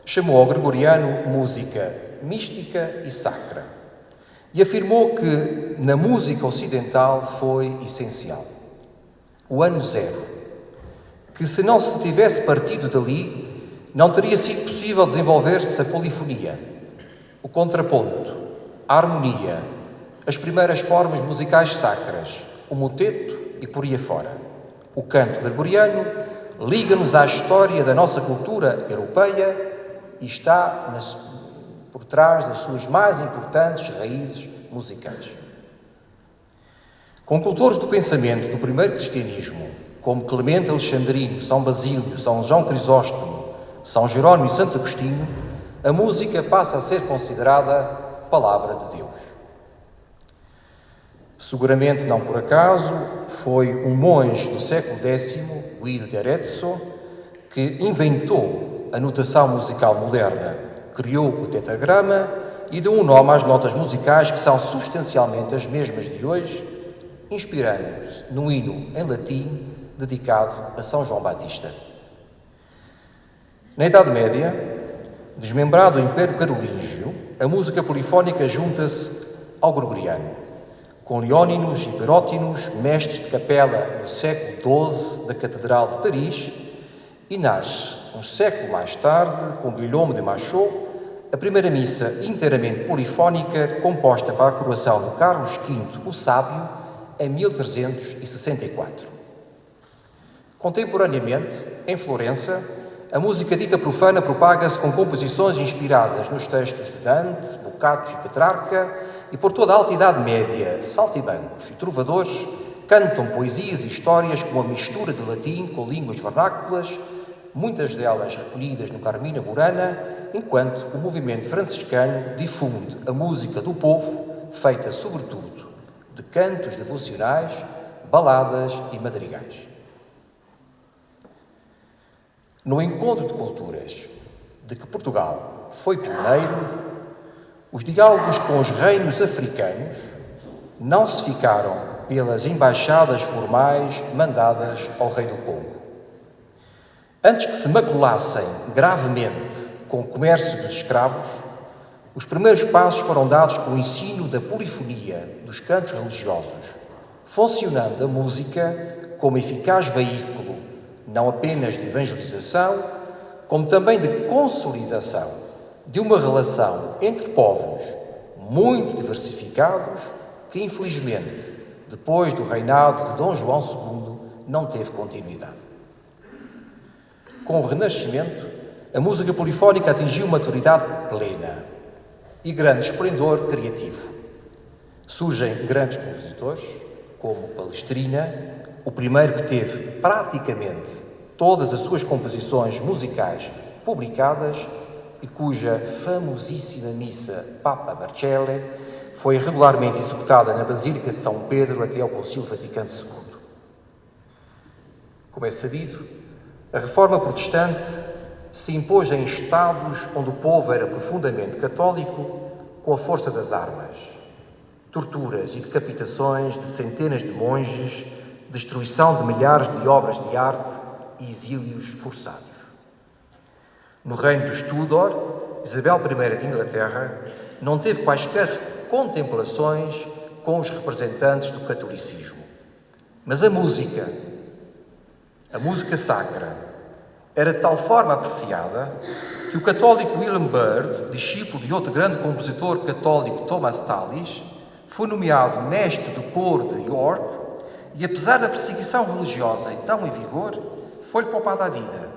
Speaker 6: chamou ao gregoriano música mística e sacra e afirmou que na música ocidental foi essencial o ano zero, que se não se tivesse partido dali, não teria sido possível desenvolver-se a polifonia, o contraponto, a harmonia, as primeiras formas musicais sacras, o moteto e por aí afora. O canto gregoriano liga-nos à história da nossa cultura europeia e está por trás das suas mais importantes raízes musicais. Concultores do pensamento do primeiro cristianismo, como Clemente Alexandrino, São Basílio, São João Crisóstomo, São Jerónimo e Santo Agostinho, a música passa a ser considerada Palavra de Deus. Seguramente não por acaso, foi um monge do século X, Guido de Arezzo, que inventou a notação musical moderna, criou o tetragrama e deu um nome às notas musicais que são substancialmente as mesmas de hoje, inspirando-se num hino em latim dedicado a São João Batista. Na Idade Média, desmembrado o Império Carolíngio, a música polifónica junta-se ao gregoriano, com leóninos e perótinos, mestres de capela no século XII da Catedral de Paris, e nasce, um século mais tarde, com Guillaume de Machaut, a primeira missa inteiramente polifónica composta para a coroação de Carlos V o Sábio, em 1364. Contemporaneamente, em Florença, a música dita profana propaga-se com composições inspiradas nos textos de Dante, Boccaccio e Petrarca, e por toda a Alta Idade Média, saltimbancos e trovadores cantam poesias e histórias com uma mistura de latim com línguas vernáculas, muitas delas recolhidas no Carmina Burana, enquanto o movimento franciscano difunde a música do povo, feita sobretudo de cantos devocionais, baladas e madrigais. No encontro de culturas de que Portugal foi pioneiro, os diálogos com os reinos africanos não se ficaram pelas embaixadas formais mandadas ao rei do Congo. Antes que se maculassem gravemente com o comércio dos escravos, os primeiros passos foram dados com o ensino da polifonia dos cantos religiosos, funcionando a música como eficaz veículo não apenas de evangelização, como também de consolidação de uma relação entre povos muito diversificados que, infelizmente, depois do reinado de Dom João II, não teve continuidade. Com o Renascimento, a música polifónica atingiu maturidade plena e grande esplendor criativo. Surgem grandes compositores, como Palestrina, o primeiro que teve praticamente todas as suas composições musicais publicadas e cuja famosíssima missa Papa Marcelli foi regularmente executada na Basílica de São Pedro até ao Concílio Vaticano II. Como é sabido, a Reforma Protestante se impôs em estados onde o povo era profundamente católico com a força das armas. Torturas e decapitações de centenas de monges, destruição de milhares de obras de arte e exílios forçados. No reino dos Tudor, Isabel I de Inglaterra não teve quaisquer contemplações com os representantes do catolicismo. Mas a música sacra, era de tal forma apreciada que o católico William Byrd, discípulo de outro grande compositor católico Thomas Tallis, foi nomeado mestre do coro de York e, apesar da perseguição religiosa então em vigor, foi-lhe poupada a vida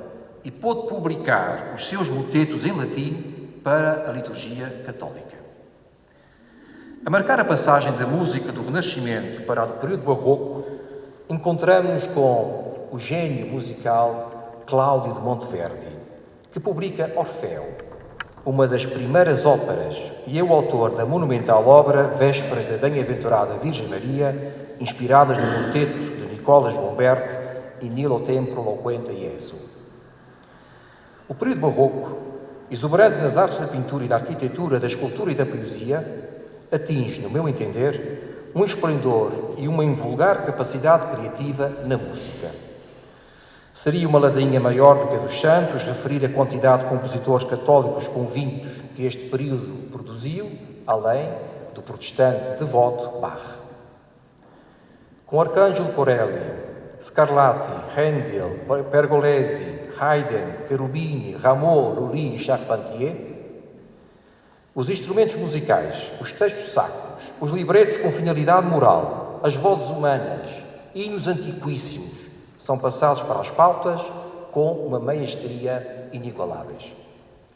Speaker 6: e pôde publicar os seus motetos em latim para a liturgia católica. A marcar a passagem da música do Renascimento para a do período barroco, encontramos-nos com o gênio musical Cláudio de Monteverdi, que publica Orfeu, uma das primeiras óperas, e é o autor da monumental obra Vésperas da Bem-aventurada Virgem Maria, inspiradas no moteto de Nicolas Gomberti e Nilo Tempro Loquente Iesu. O período barroco, exuberante nas artes da pintura e da arquitetura, da escultura e da poesia, atinge, no meu entender, um esplendor e uma invulgar capacidade criativa na música. Seria uma ladainha maior do que a dos santos referir a quantidade de compositores católicos convictos que este período produziu, além do protestante devoto Bach. Com Arcangelo Corelli, Scarlatti, Handel, Pergolesi, Haydn, Cherubini, Rameau, Lully e Charpentier, os instrumentos musicais, os textos sacros, os libretos com finalidade moral, as vozes humanas, hinos antiquíssimos, são passados para as pautas com uma maestria inigualáveis.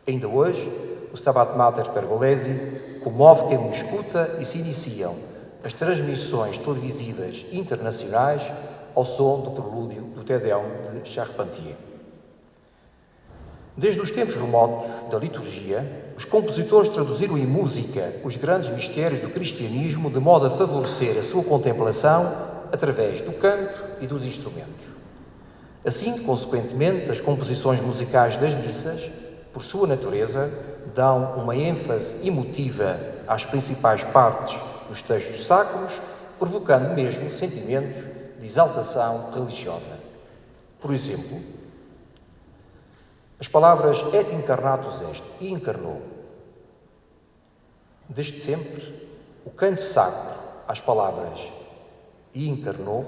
Speaker 6: Ainda hoje, o Stabat Mater Pergolesi comove quem o escuta e se iniciam as transmissões televisivas internacionais ao som do prelúdio do Te Deum de Charpentier. Desde os tempos remotos da liturgia, os compositores traduziram em música os grandes mistérios do cristianismo de modo a favorecer a sua contemplação através do canto e dos instrumentos. Assim, consequentemente, as composições musicais das missas, por sua natureza, dão uma ênfase emotiva às principais partes dos textos sacros, provocando mesmo sentimentos de exaltação religiosa. Por exemplo, as palavras et incarnatus est e encarnou. Desde sempre, o canto sacro às palavras e encarnou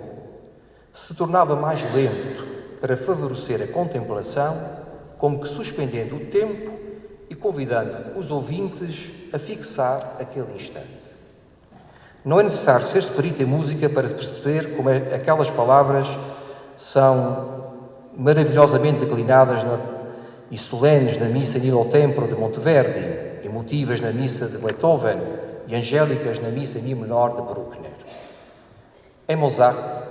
Speaker 6: se tornava mais lento para favorecer a contemplação, como que suspendendo o tempo e convidando os ouvintes a fixar aquele instante. Não é necessário ser perito em música para perceber como aquelas palavras são maravilhosamente declinadas e solenes na missa Nilo Tempore de Monteverdi, emotivas na missa de Beethoven e angélicas na missa em Mi menor de Bruckner. Em Mozart,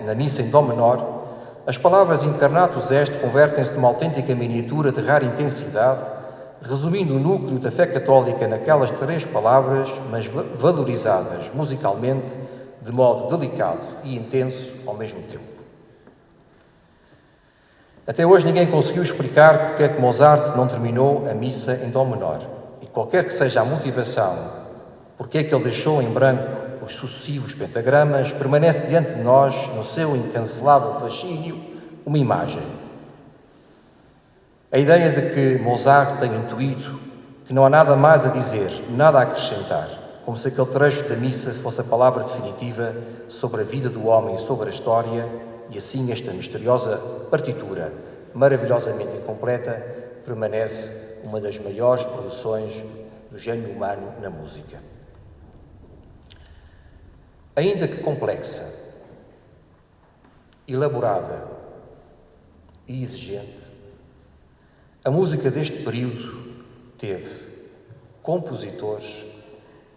Speaker 6: na missa em Dó menor, as palavras Incarnatus Est convertem-se numa autêntica miniatura de rara intensidade, resumindo o núcleo da fé católica naquelas 3 palavras, mas valorizadas musicalmente de modo delicado e intenso ao mesmo tempo. Até hoje ninguém conseguiu explicar porque é que Mozart não terminou a missa em Dó menor, e qualquer que seja a motivação, porque é que ele deixou em branco os sucessivos pentagramas, permanece diante de nós, no seu incancelável fascínio, uma imagem. A ideia de que Mozart tem intuído que não há nada mais a dizer, nada a acrescentar, como se aquele trecho da missa fosse a palavra definitiva sobre a vida do homem e sobre a história, e assim esta misteriosa partitura, maravilhosamente incompleta, permanece uma das maiores produções do gênio humano na música. Ainda que complexa, elaborada e exigente, a música deste período teve compositores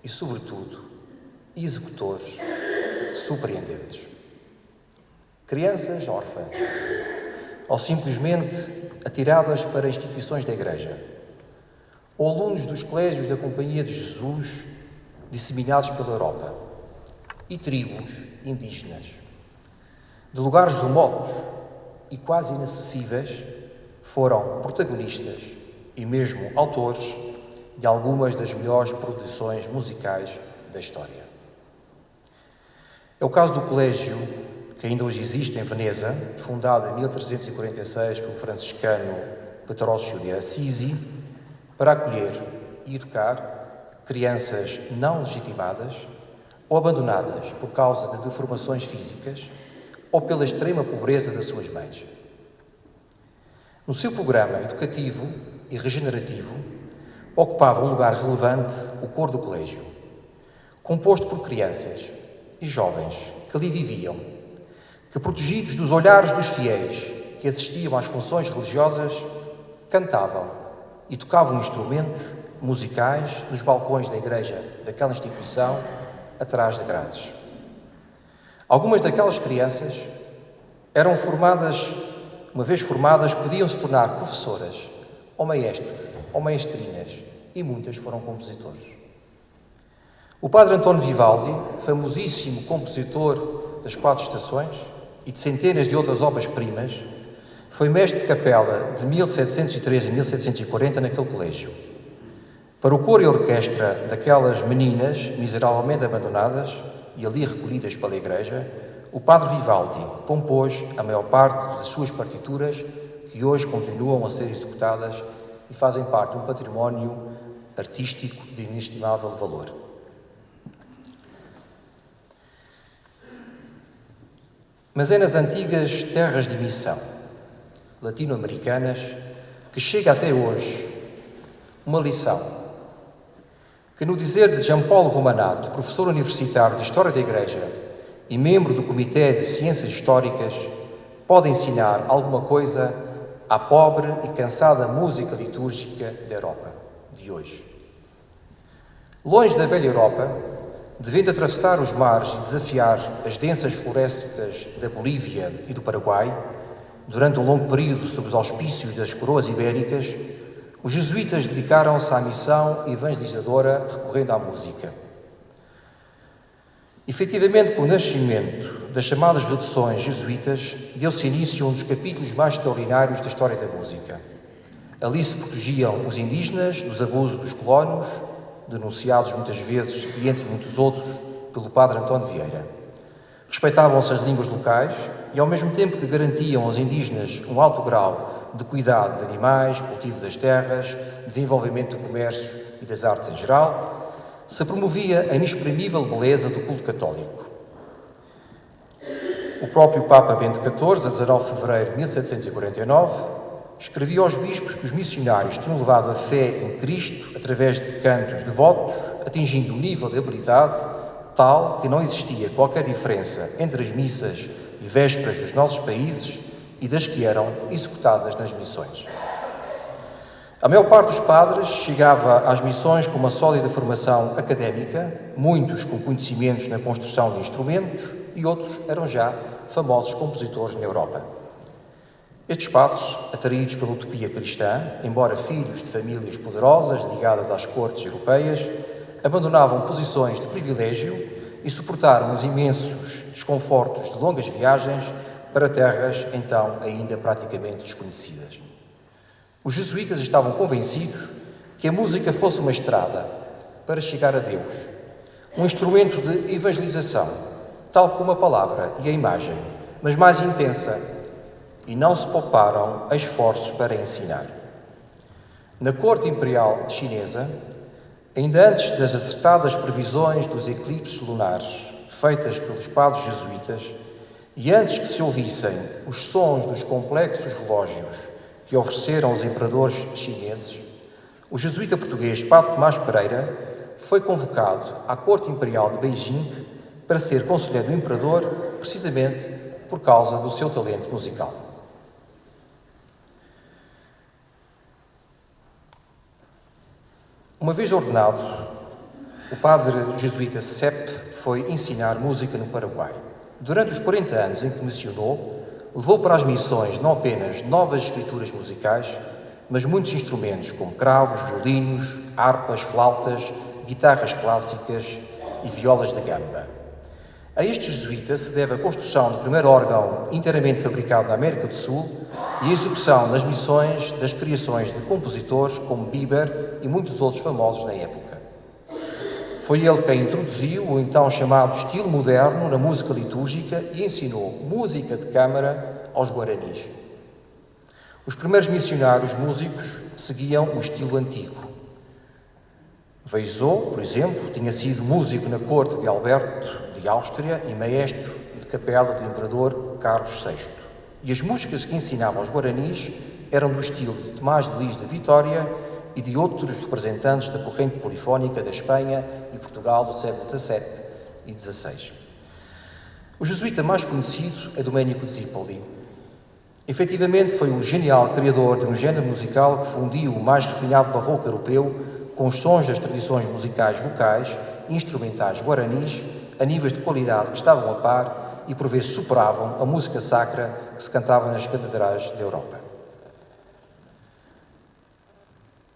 Speaker 6: e, sobretudo, executores surpreendentes. Crianças órfãs, ou simplesmente atiradas para instituições da Igreja, ou alunos dos colégios da Companhia de Jesus disseminados pela Europa, e tribos indígenas, de lugares remotos e quase inacessíveis, foram protagonistas e mesmo autores de algumas das melhores produções musicais da história. É o caso do colégio que ainda hoje existe em Veneza, fundado em 1346 pelo franciscano Petrócio de Assisi, para acolher e educar crianças não legitimadas ou abandonadas por causa de deformações físicas ou pela extrema pobreza das suas mães. No seu programa educativo e regenerativo, ocupava um lugar relevante o coro do colégio, composto por crianças e jovens que ali viviam, que, protegidos dos olhares dos fiéis que assistiam às funções religiosas, cantavam e tocavam instrumentos musicais nos balcões da igreja daquela instituição, atrás de grades. Algumas daquelas crianças eram formadas, uma vez formadas, podiam se tornar professoras, ou maestros, ou maestrinas, e muitas foram compositores. O padre António Vivaldi, famosíssimo compositor das 4 estações e de centenas de outras obras-primas, foi mestre de capela de 1713 a 1740 naquele colégio. Para o coro e a orquestra daquelas meninas miseravelmente abandonadas e ali recolhidas pela Igreja, o padre Vivaldi compôs a maior parte das suas partituras, que hoje continuam a ser executadas e fazem parte de um património artístico de inestimável valor. Mas é nas antigas terras de missão latino-americanas que chega até hoje uma lição que, no dizer de Giampaolo Romanato, professor universitário de História da Igreja e membro do Comitê de Ciências Históricas, pode ensinar alguma coisa à pobre e cansada música litúrgica da Europa de hoje. Longe da velha Europa, devendo atravessar os mares e desafiar as densas florestas da Bolívia e do Paraguai, durante um longo período sob os auspícios das coroas ibéricas, os jesuítas dedicaram-se à missão evangelizadora recorrendo à música. Efetivamente, com o nascimento das chamadas reduções jesuítas, deu-se início a um dos capítulos mais extraordinários da história da música. Ali se protegiam os indígenas dos abusos dos colonos, denunciados muitas vezes, e entre muitos outros, pelo padre António Vieira. Respeitavam-se as línguas locais e, ao mesmo tempo que garantiam aos indígenas um alto grau de cuidado de animais, cultivo das terras, desenvolvimento do comércio e das artes em geral, se promovia a inexprimível beleza do culto católico. O próprio Papa Bento XIV, a 19 de fevereiro de 1749, escrevia aos bispos que os missionários tinham levado a fé em Cristo através de cantos devotos, atingindo um nível de habilidade tal que não existia qualquer diferença entre as missas e vésperas dos nossos países e das que eram executadas nas missões. A maior parte dos padres chegava às missões com uma sólida formação académica, muitos com conhecimentos na construção de instrumentos e outros eram já famosos compositores na Europa. Estes padres, atraídos pela utopia cristã, embora filhos de famílias poderosas ligadas às cortes europeias, abandonavam posições de privilégio e suportaram os imensos desconfortos de longas viagens para terras então ainda praticamente desconhecidas. Os jesuítas estavam convencidos que a música fosse uma estrada para chegar a Deus, um instrumento de evangelização, tal como a palavra e a imagem, mas mais intensa, e não se pouparam a esforços para ensinar. Na corte imperial chinesa, ainda antes das acertadas previsões dos eclipses lunares feitas pelos padres jesuítas e antes que se ouvissem os sons dos complexos relógios que ofereceram os imperadores chineses, o jesuíta português Padre Tomás Pereira foi convocado à corte imperial de Beijing para ser conselheiro do imperador, precisamente por causa do seu talento musical. Uma vez ordenado, o padre jesuíta Sepp foi ensinar música no Paraguai. Durante os 40 anos em que missionou, levou para as missões não apenas novas escrituras musicais, mas muitos instrumentos como cravos, violinos, harpas, flautas, guitarras clássicas e violas de gamba. A este jesuíta se deve a construção do primeiro órgão inteiramente fabricado na América do Sul e a execução nas missões das criações de compositores como Bieber e muitos outros famosos na época. Foi ele quem introduziu o então chamado estilo moderno na música litúrgica e ensinou música de câmara aos guaranis. Os primeiros missionários músicos seguiam o estilo antigo. Veizot, por exemplo, tinha sido músico na corte de Alberto de Áustria e maestro de capela do imperador Carlos VI. E as músicas que ensinavam aos guaranis eram do estilo de Tomás de Luís de Vitória e de outros representantes da corrente polifónica da Espanha e Portugal do século XVII e XVI. O jesuíta mais conhecido é Domenico Zipoli. Efetivamente foi o genial criador de um género musical que fundiu o mais refinado barroco europeu com os sons das tradições musicais vocais e instrumentais guaranis a níveis de qualidade que estavam a par e por vezes superavam a música sacra que se cantava nas catedrais da Europa.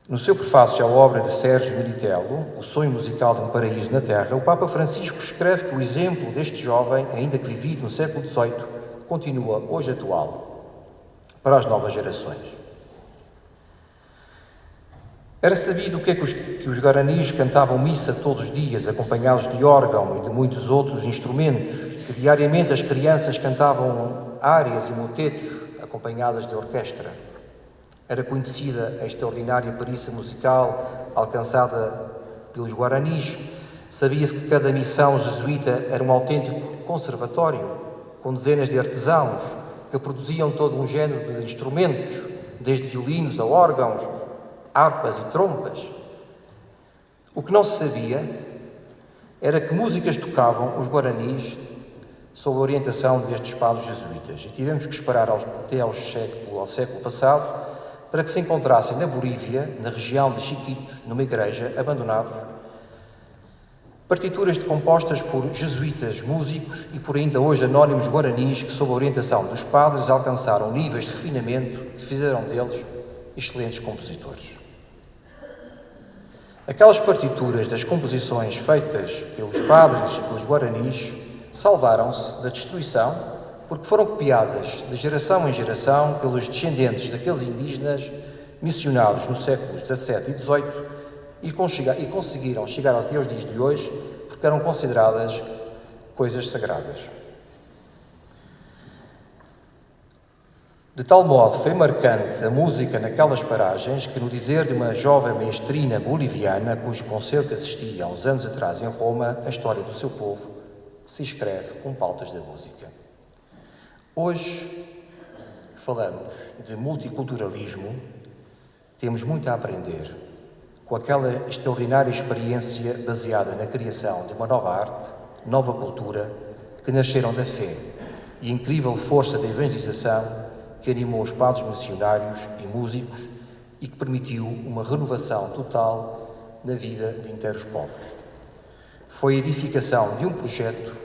Speaker 6: No seu prefácio à obra de Sérgio Miritello, O Sonho Musical de um Paraíso na Terra, o Papa Francisco escreve que o exemplo deste jovem, ainda que vivido no século XVIII, continua hoje atual para as novas gerações. Era sabido que os guaranis cantavam missa todos os dias, acompanhados de órgão e de muitos outros instrumentos, que diariamente as crianças cantavam árias e motetos, acompanhadas de orquestra. Era conhecida a extraordinária perícia musical alcançada pelos guaranis. Sabia-se que cada missão jesuíta era um autêntico conservatório, com dezenas de artesãos que produziam todo um género de instrumentos, desde violinos a órgãos, harpas e trompas. O que não se sabia era que músicas tocavam os guaranis sob a orientação destes padres jesuítas. E tivemos que esperar até ao século passado para que se encontrassem na Bolívia, na região de Chiquitos, numa igreja, abandonados, Partituras compostas por jesuítas músicos e por ainda hoje anónimos guaranis que, sob a orientação dos padres, alcançaram níveis de refinamento que fizeram deles excelentes compositores. Aquelas partituras das composições feitas pelos padres e pelos guaranis salvaram-se da destruição porque foram copiadas de geração em geração pelos descendentes daqueles indígenas missionados nos séculos XVII e XVIII e conseguiram chegar até aos dias de hoje porque eram consideradas coisas sagradas. De tal modo foi marcante a música naquelas paragens que, no dizer de uma jovem maestrina boliviana, cujo concerto assisti há uns anos atrás em Roma, a história do seu povo se escreve com pautas da música. Hoje, que falamos de multiculturalismo, temos muito a aprender com aquela extraordinária experiência baseada na criação de uma nova arte, nova cultura, que nasceram da fé e a incrível força da evangelização que animou os padres missionários e músicos e que permitiu uma renovação total na vida de inteiros povos. Foi a edificação de um projeto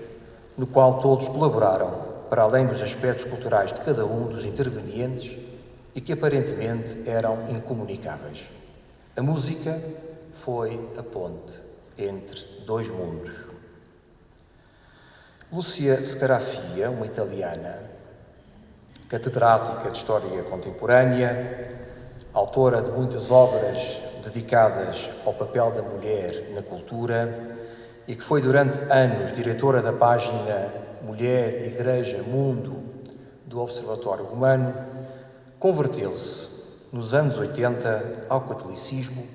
Speaker 6: no qual todos colaboraram, para além dos aspectos culturais de cada um dos intervenientes e que aparentemente eram incomunicáveis. A música foi a ponte entre dois mundos. Lúcia Scarafia, uma italiana, catedrática de História Contemporânea, autora de muitas obras dedicadas ao papel da mulher na cultura e que foi durante anos diretora da página Mulher, Igreja, Mundo do Observatório Romano, converteu-se nos anos 80 ao catolicismo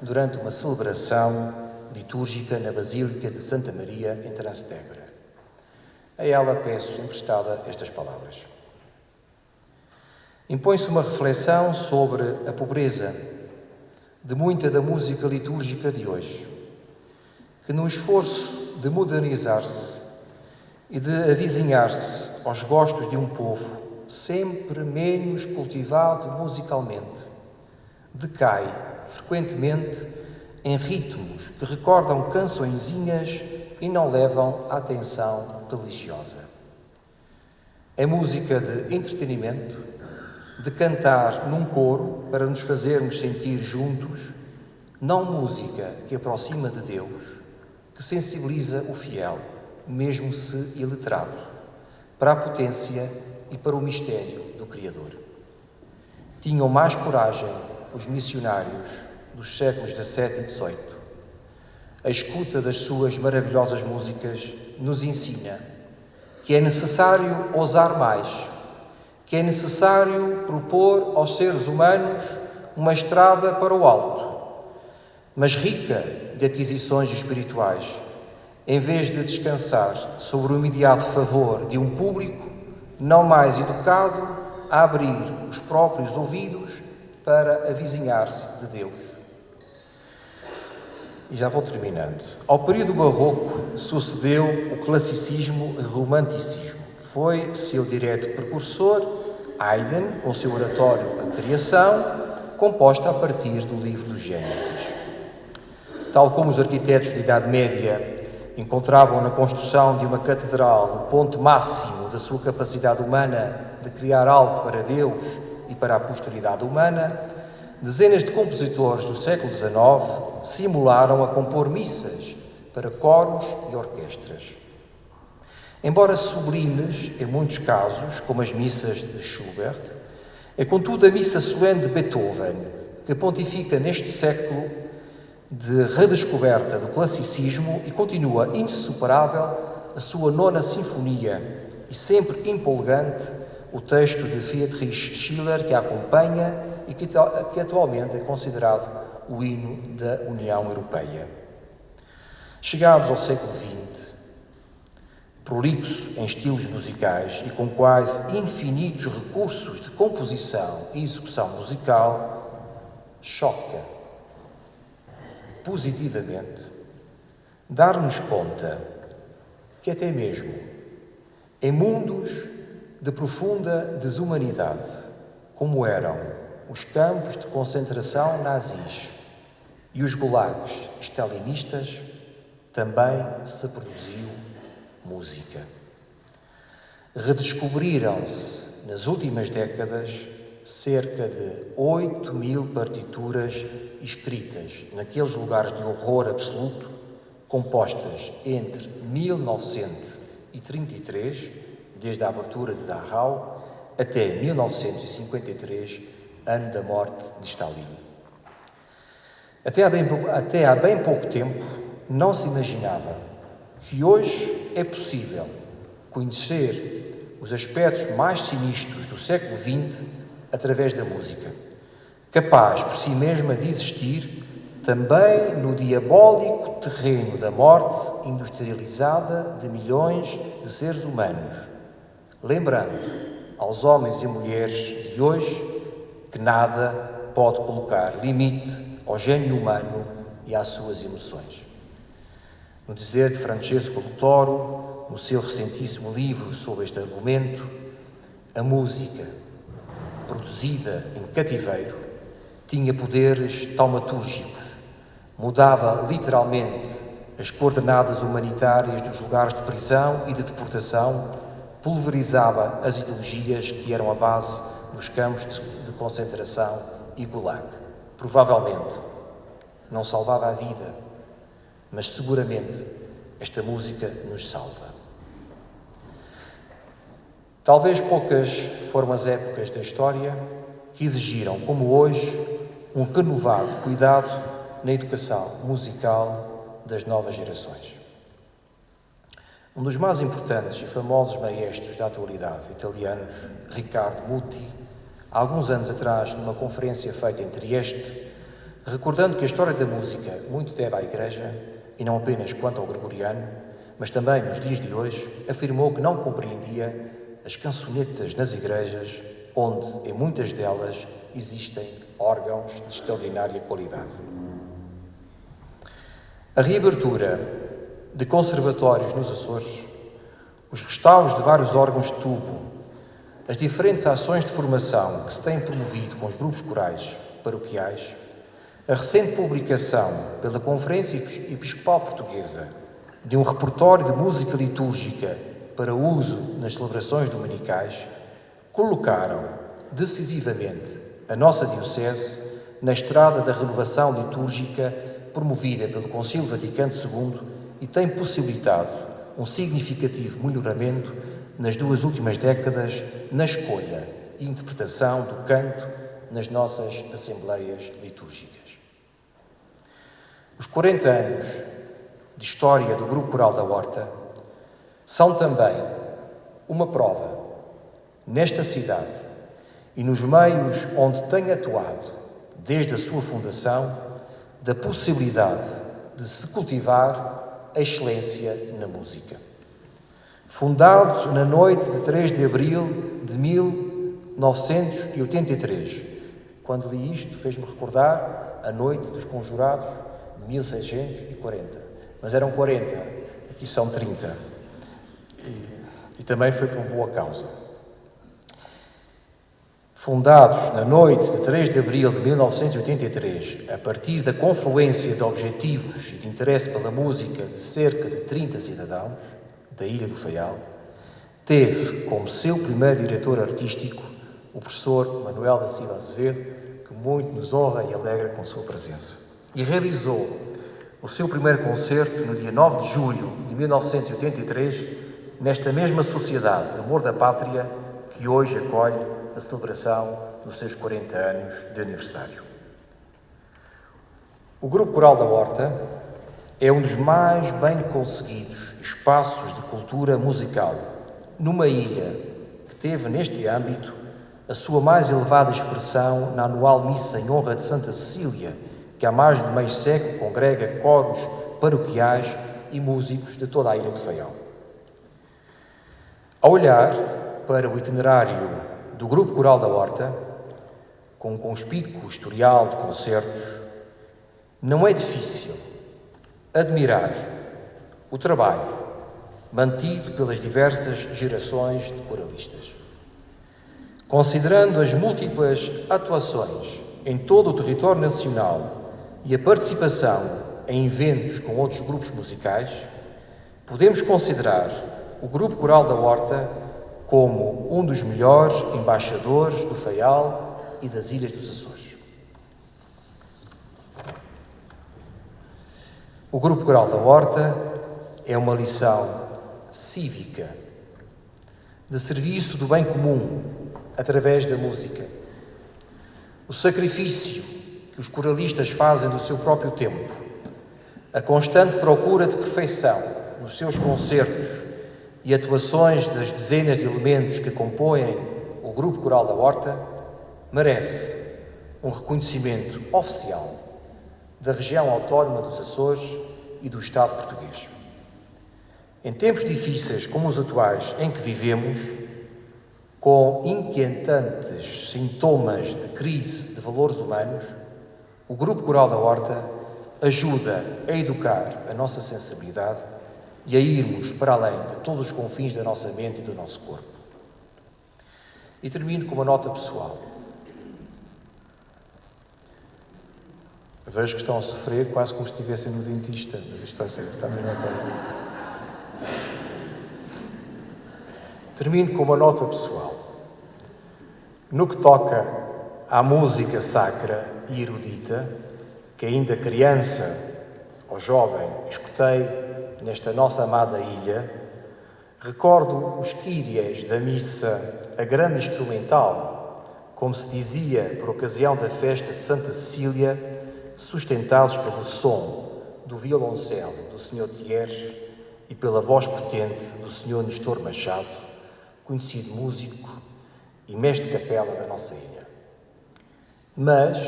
Speaker 6: durante uma celebração litúrgica na Basílica de Santa Maria em Trastevere. A ela peço emprestada estas palavras. Impõe-se uma reflexão sobre a pobreza de muita da música litúrgica de hoje, que no esforço de modernizar-se e de avizinhar-se aos gostos de um povo sempre menos cultivado musicalmente, decai frequentemente em ritmos que recordam cançõezinhas e não levam à atenção religiosa. É música de entretenimento, de cantar num coro para nos fazermos sentir juntos, não música que aproxima de Deus, que sensibiliza o fiel, mesmo se iletrado, para a potência e para o mistério do Criador. Tinham mais coragem os missionários dos séculos XVII e XVIII. A escuta das suas maravilhosas músicas nos ensina que é necessário ousar mais, que é necessário propor aos seres humanos uma estrada para o alto, mas rica de aquisições espirituais, em vez de descansar sobre o imediato favor de um público não mais educado a abrir os próprios ouvidos para avizinhar-se de Deus. E já vou terminando. Ao período barroco sucedeu o classicismo e o romanticismo. Foi seu direto precursor, Haydn, com seu oratório A Criação, composta a partir do livro do Gênesis. Tal como os arquitetos da Idade Média encontravam na construção de uma catedral o ponto máximo da sua capacidade humana de criar algo para Deus e para a posteridade humana, dezenas de compositores do século XIX simularam a compor missas para coros e orquestras. Embora sublimes em muitos casos, como as missas de Schubert, é contudo a missa solene de Beethoven que pontifica neste século de redescoberta do classicismo e continua insuperável a sua 9ª Sinfonia e sempre empolgante o texto de Friedrich Schiller que a acompanha e que atualmente é considerado o hino da União Europeia. Chegados ao século XX, prolixo em estilos musicais e com quase infinitos recursos de composição e execução musical, choca positivamente dar-nos conta que até mesmo em mundos de profunda desumanidade, como eram os campos de concentração nazis e os gulags stalinistas, também se produziu música. Redescobriram-se, nas últimas décadas, cerca de 8.000 partituras escritas naqueles lugares de horror absoluto, compostas entre 1933, desde a abertura de Dachau, até 1953, ano da morte de Stalin. Até há bem pouco tempo, não se imaginava que hoje é possível conhecer os aspectos mais sinistros do século XX através da música, capaz por si mesma de existir também no diabólico terreno da morte industrializada de milhões de seres humanos, lembrando aos homens e mulheres de hoje que nada pode colocar limite ao gênio humano e às suas emoções. No dizer de Francesco Lutoro, no seu recentíssimo livro sobre este argumento, a música, produzida em cativeiro, tinha poderes taumatúrgicos, mudava literalmente as coordenadas humanitárias dos lugares de prisão e de deportação, pulverizava as ideologias que eram a base dos campos de concentração e gulag. Provavelmente não salvava a vida, mas seguramente esta música nos salva. Talvez poucas foram as épocas da história que exigiram, como hoje, um renovado cuidado na educação musical das novas gerações. Um dos mais importantes e famosos maestros da atualidade italianos, Riccardo Muti, há alguns anos atrás, numa conferência feita em Trieste, recordando que a história da música muito deve à Igreja, e não apenas quanto ao gregoriano, mas também nos dias de hoje, afirmou que não compreendia as cançonetas nas igrejas, onde, em muitas delas, existem órgãos de extraordinária qualidade. A reabertura de conservatórios nos Açores, os restauros de vários órgãos de tubo, as diferentes ações de formação que se têm promovido com os grupos corais paroquiais, a recente publicação pela Conferência Episcopal Portuguesa de um repertório de música litúrgica para uso nas celebrações dominicais, colocaram decisivamente a nossa Diocese na estrada da renovação litúrgica promovida pelo Concílio Vaticano II e tem possibilitado um significativo melhoramento nas duas últimas décadas na escolha e interpretação do canto nas nossas assembleias litúrgicas. Os 40 anos de história do Grupo Coral da Horta são também uma prova, nesta cidade e nos meios onde tem atuado desde a sua fundação, da possibilidade de se cultivar a excelência na música. Fundado na noite de 3 de abril de 1983, quando li isto, fez-me recordar a noite dos Conjurados de 1640. Mas eram 40, aqui são 30. E também foi por boa causa. Fundados na noite de 3 de abril de 1983, a partir da confluência de objetivos e de interesse pela música de cerca de 30 cidadãos da Ilha do Faial, teve como seu primeiro diretor artístico o professor Manuel da Silva Azevedo, que muito nos honra e alegra com sua presença. E realizou o seu primeiro concerto no dia 9 de julho de 1983, nesta mesma sociedade, Amor da Pátria, que hoje acolhe a celebração dos seus 40 anos de aniversário. O Grupo Coral da Horta é um dos mais bem conseguidos espaços de cultura musical numa ilha que teve, neste âmbito, a sua mais elevada expressão na anual missa em honra de Santa Cecília, que há mais de meio século congrega coros paroquiais e músicos de toda a Ilha do Faial. Ao olhar para o itinerário do Grupo Coral da Horta, com um conspícuo historial de concertos, não é difícil admirar o trabalho mantido pelas diversas gerações de coralistas. Considerando as múltiplas atuações em todo o território nacional e a participação em eventos com outros grupos musicais, podemos considerar o Grupo Coral da Horta como um dos melhores embaixadores do Faial e das Ilhas dos Açores. O Grupo Coral da Horta é uma lição cívica, de serviço do bem comum, através da música. O sacrifício que os coralistas fazem do seu próprio tempo, a constante procura de perfeição nos seus concertos e atuações das dezenas de elementos que compõem o Grupo Coral da Horta, merece um reconhecimento oficial da região autónoma dos Açores e do Estado português. Em tempos difíceis como os atuais em que vivemos, com inquietantes sintomas de crise de valores humanos, o Grupo Coral da Horta ajuda a educar a nossa sensibilidade e a irmos para além de todos os confins da nossa mente e do nosso corpo. E termino com uma nota pessoal. Vejo que estão a sofrer quase como se estivessem no dentista. Isto está mesmo a cara. Termino com uma nota pessoal. No que toca à música sacra e erudita, que ainda criança ou jovem escutei nesta nossa amada ilha, recordo os quíries da missa A Grande Instrumental, como se dizia por ocasião da festa de Santa Cecília, sustentados pelo som do violoncelo do Sr. Thierry e pela voz potente do Sr. Nestor Machado, conhecido músico e mestre de capela da nossa ilha. Mas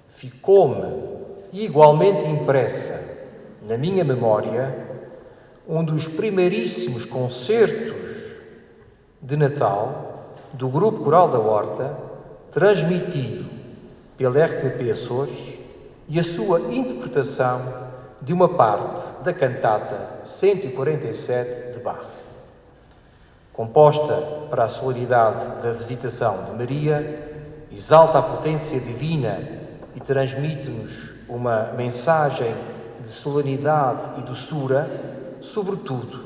Speaker 6: ficou-me igualmente impressa na minha memória um dos primeiríssimos concertos de Natal do Grupo Coral da Horta, transmitido pela RTP Açores, e a sua interpretação de uma parte da cantata 147 de Bach. Composta para a solenidade da visitação de Maria, exalta a potência divina e transmite-nos uma mensagem de solenidade e doçura, sobretudo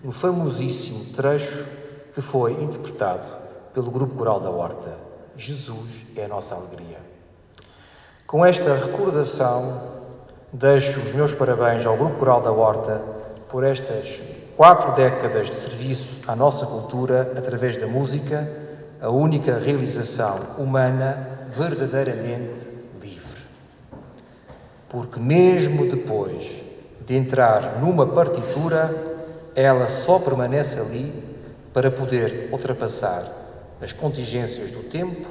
Speaker 6: no famosíssimo trecho que foi interpretado pelo Grupo Coral da Horta, Jesus é a nossa alegria. Com esta recordação, deixo os meus parabéns ao Grupo Coral da Horta por estas 4 décadas de serviço à nossa cultura através da música, a única realização humana verdadeiramente livre. Porque mesmo depois de entrar numa partitura, ela só permanece ali para poder ultrapassar as contingências do tempo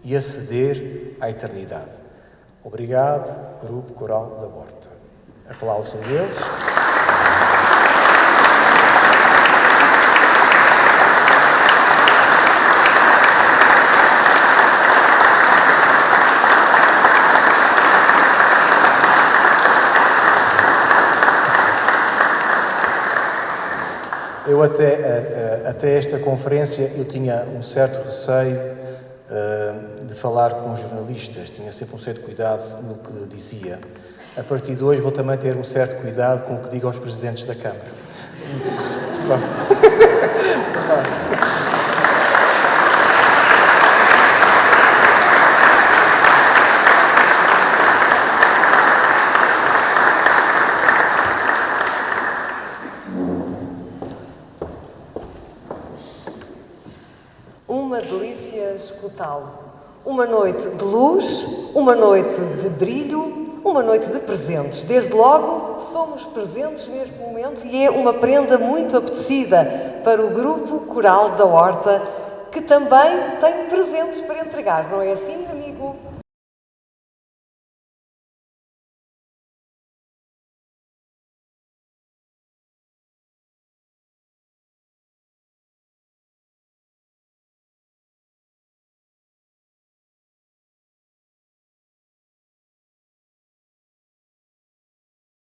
Speaker 6: e aceder à eternidade. Obrigado, Grupo Coral da Horta. Aplausos a eles. Eu até esta conferência eu tinha um certo receio de falar com os jornalistas, tinha sempre um certo cuidado no que dizia. A partir de hoje vou também ter um certo cuidado com o que digam os presidentes da Câmara. Muito bom.
Speaker 1: Uma delícia escutá-lo. Uma noite de luz, uma noite de brilho, uma noite de presentes. Desde logo, somos presentes neste momento e é uma prenda muito apetecida para o Grupo Coral da Horta, que também tem presentes para entregar, não é assim?